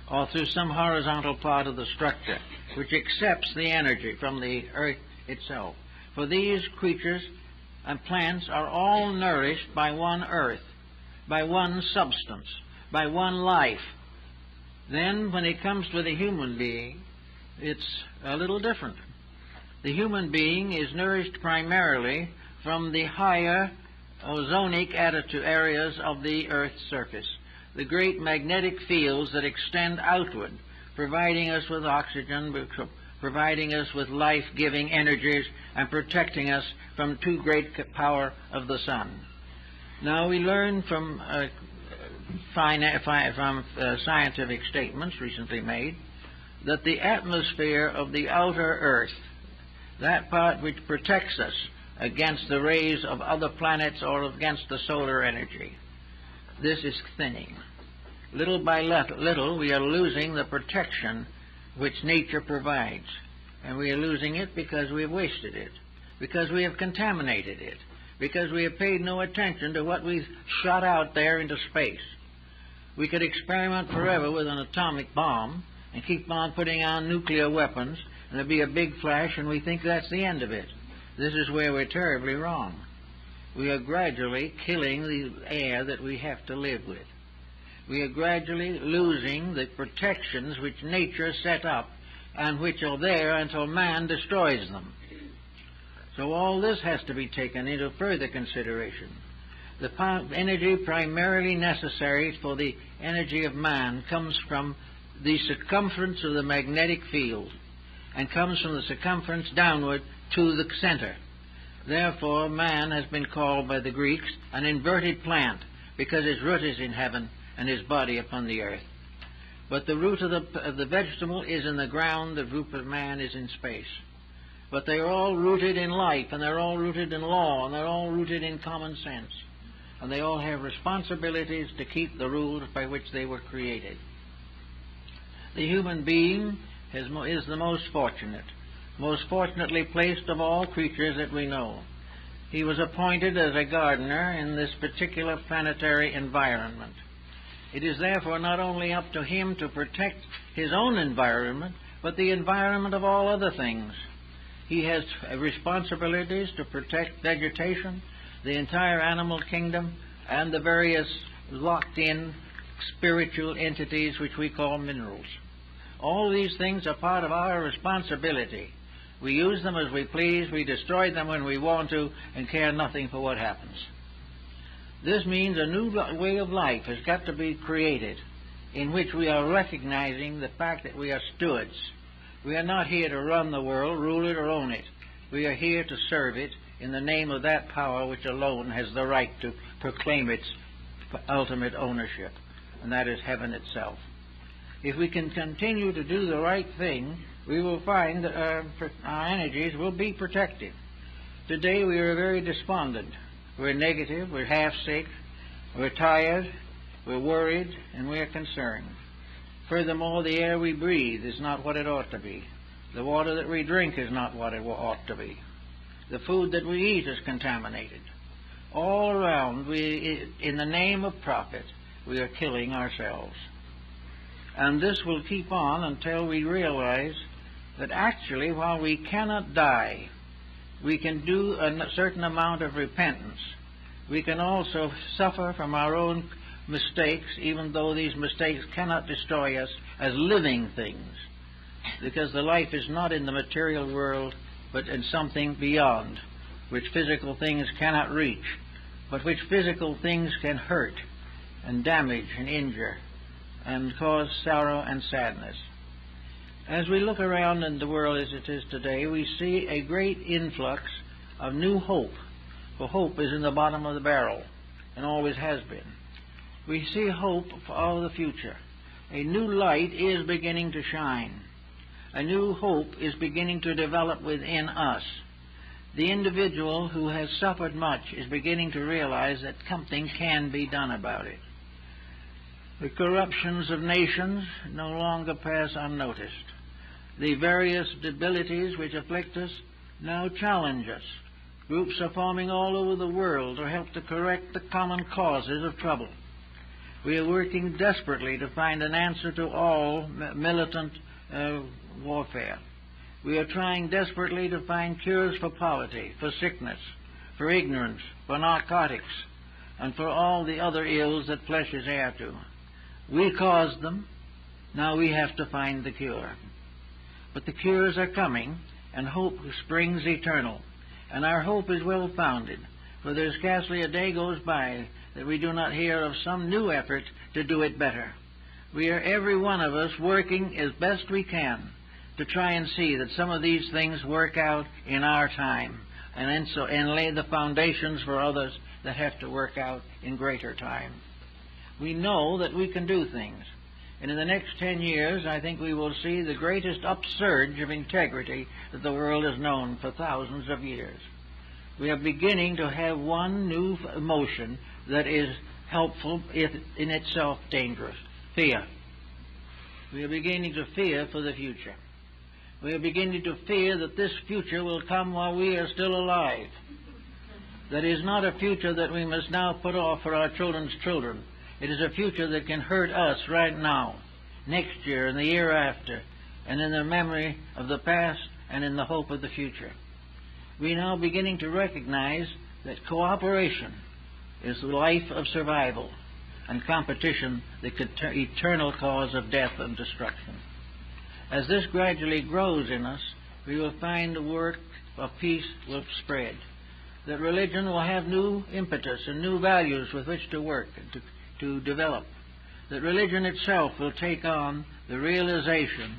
or through some horizontal part of the structure, which accepts the energy from the earth itself. For these creatures and plants are all nourished by one earth, by one substance, by one life. Then, when it comes to the human being, it's a little different. The human being is nourished primarily from the higher ozonic areas of the Earth's surface, the great magnetic fields that extend outward, providing us with oxygen, providing us with life-giving energies, and protecting us from too great power of the sun. Now, we learn from scientific statements recently made that the atmosphere of the outer Earth, that part which protects us against the rays of other planets or against the solar energy, this is thinning. Little by little, we are losing the protection which nature provides. And we are losing it because we have wasted it, because we have contaminated it, because we have paid no attention to what we've shot out there into space. We could experiment forever with an atomic bomb and keep on putting on nuclear weapons, and there'll be a big flash, and we think that's the end of it. This is where we're terribly wrong. We are gradually killing the air that we have to live with. We are gradually losing the protections which nature set up and which are there until man destroys them. So all this has to be taken into further consideration. The energy primarily necessary for the energy of man comes from the circumference of the magnetic field and comes from the circumference downward to the center. Therefore, man has been called by the Greeks an inverted plant, because his root is in heaven and his body upon the earth. But the root of the vegetable is in the ground, the root of man is in space. But they are all rooted in life, and they're all rooted in law, and they're all rooted in common sense. And they all have responsibilities to keep the rules by which they were created. The human being is the most fortunately placed of all creatures that we know. He was appointed as a gardener in this particular planetary environment. It is therefore not only up to him to protect his own environment, but the environment of all other things. He has responsibilities to protect vegetation, the entire animal kingdom, and the various locked-in spiritual entities which we call minerals. All these things are part of our responsibility. We use them as we please, we destroy them when we want to, and care nothing for what happens. This means a new way of life has got to be created, in which we are recognizing the fact that we are stewards. We are not here to run the world, rule it, or own it. We are here to serve it in the name of that power which alone has the right to proclaim its ultimate ownership, and that is heaven itself. If we can continue to do the right thing, we will find that our energies will be protected. Today we are very despondent. We're negative, we're half-sick, we're tired, we're worried, and we're concerned. Furthermore, the air we breathe is not what it ought to be. The water that we drink is not what it ought to be. The food that we eat is contaminated. All around, in the name of profit, we are killing ourselves. And this will keep on until we realize that actually, while we cannot die, we can do a certain amount of repentance. We can also suffer from our own mistakes, even though these mistakes cannot destroy us as living things, because the life is not in the material world, but in something beyond, which physical things cannot reach, but which physical things can hurt and damage and injure and cause sorrow and sadness. As we look around in the world as it is today, we see a great influx of new hope, for hope is in the bottom of the barrel and always has been. We see hope for the future. A new light is beginning to shine. A new hope is beginning to develop within us. The individual who has suffered much is beginning to realize that something can be done about it. The corruptions of nations no longer pass unnoticed. The various debilities which afflict us now challenge us. Groups are forming all over the world to help to correct the common causes of trouble. We are working desperately to find an answer to all militant warfare. We are trying desperately to find cures for poverty, for sickness, for ignorance, for narcotics, and for all the other ills that flesh is heir to. We caused them. Now we have to find the cure. But the cures are coming, and hope springs eternal. And our hope is well founded, for there scarcely a day goes by that we do not hear of some new effort to do it better. We are, every one of us, working as best we can to try and see that some of these things work out in our time, and lay the foundations for others that have to work out in greater time. We know that we can do things. And in the next 10 years, I think we will see the greatest upsurge of integrity that the world has known for thousands of years. We are beginning to have one new emotion that is helpful, if in itself dangerous: fear. We are beginning to fear for the future. We are beginning to fear that this future will come while we are still alive. That is not a future that we must now put off for our children's children. It is a future that can hurt us right now, next year, and the year after, and in the memory of the past and in the hope of the future. We are now beginning to recognize that cooperation is the life of survival, and competition the eternal cause of death and destruction. As this gradually grows in us, we will find the work of peace will spread, that religion will have new impetus and new values with which to work and to develop, that religion itself will take on the realization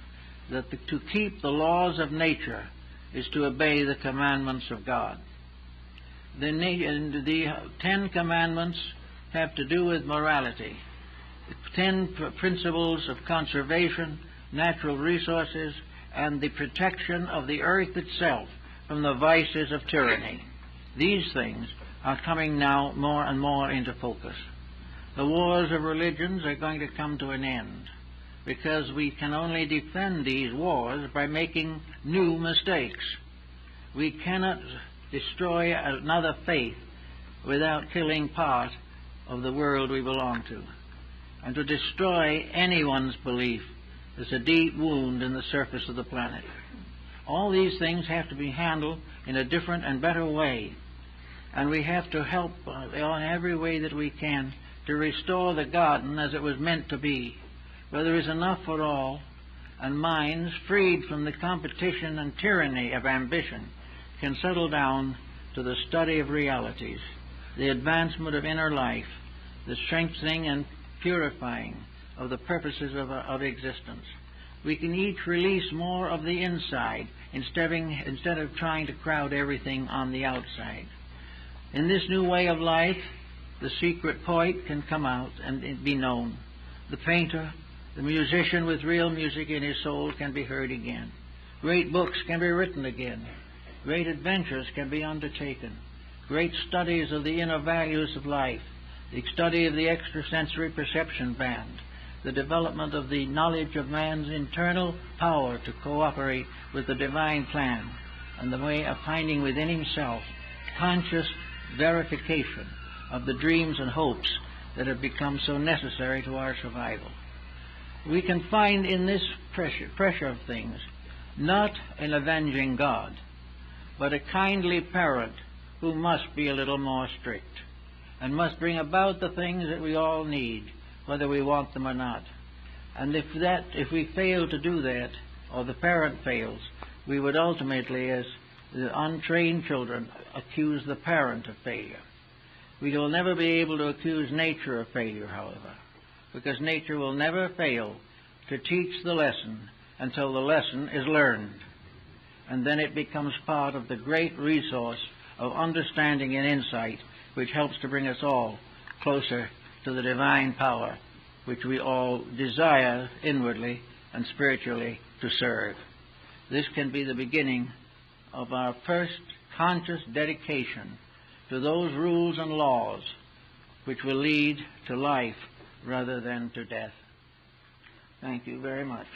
that to keep the laws of nature is to obey the commandments of God. The 10 commandments have to do with morality. 10 principles of conservation, natural resources, and the protection of the earth itself from the vices of tyranny. These things are coming now more and more into focus. The wars of religions are going to come to an end, because we can only defend these wars by making new mistakes. We cannot destroy another faith without killing part of the world we belong to. And to destroy anyone's belief is a deep wound in the surface of the planet. All these things have to be handled in a different and better way. And we have to help in every way that we can to restore the garden as it was meant to be, where there is enough for all, and minds freed from the competition and tyranny of ambition can settle down to the study of realities, the advancement of inner life, the strengthening and purifying of the purposes of existence. We can each release more of the inside instead of trying to crowd everything on the outside. In this new way of life, the secret poet can come out and be known. The painter, the musician with real music in his soul can be heard again. Great books can be written again. Great adventures can be undertaken. Great studies of the inner values of life, the study of the extrasensory perception band, the development of the knowledge of man's internal power to cooperate with the divine plan, and the way of finding within himself conscious verification of the dreams and hopes that have become so necessary to our survival. We can find in this pressure of things not an avenging God, but a kindly parent who must be a little more strict and must bring about the things that we all need, whether we want them or not. And if we fail to do that, or the parent fails, we would ultimately, as the untrained children, accuse the parent of failure. We will never be able to accuse nature of failure, however, because nature will never fail to teach the lesson until the lesson is learned. And then it becomes part of the great resource of understanding and insight which helps to bring us all closer to the divine power which we all desire inwardly and spiritually to serve. This can be the beginning of our first conscious dedication to those rules and laws which will lead to life rather than to death. Thank you very much.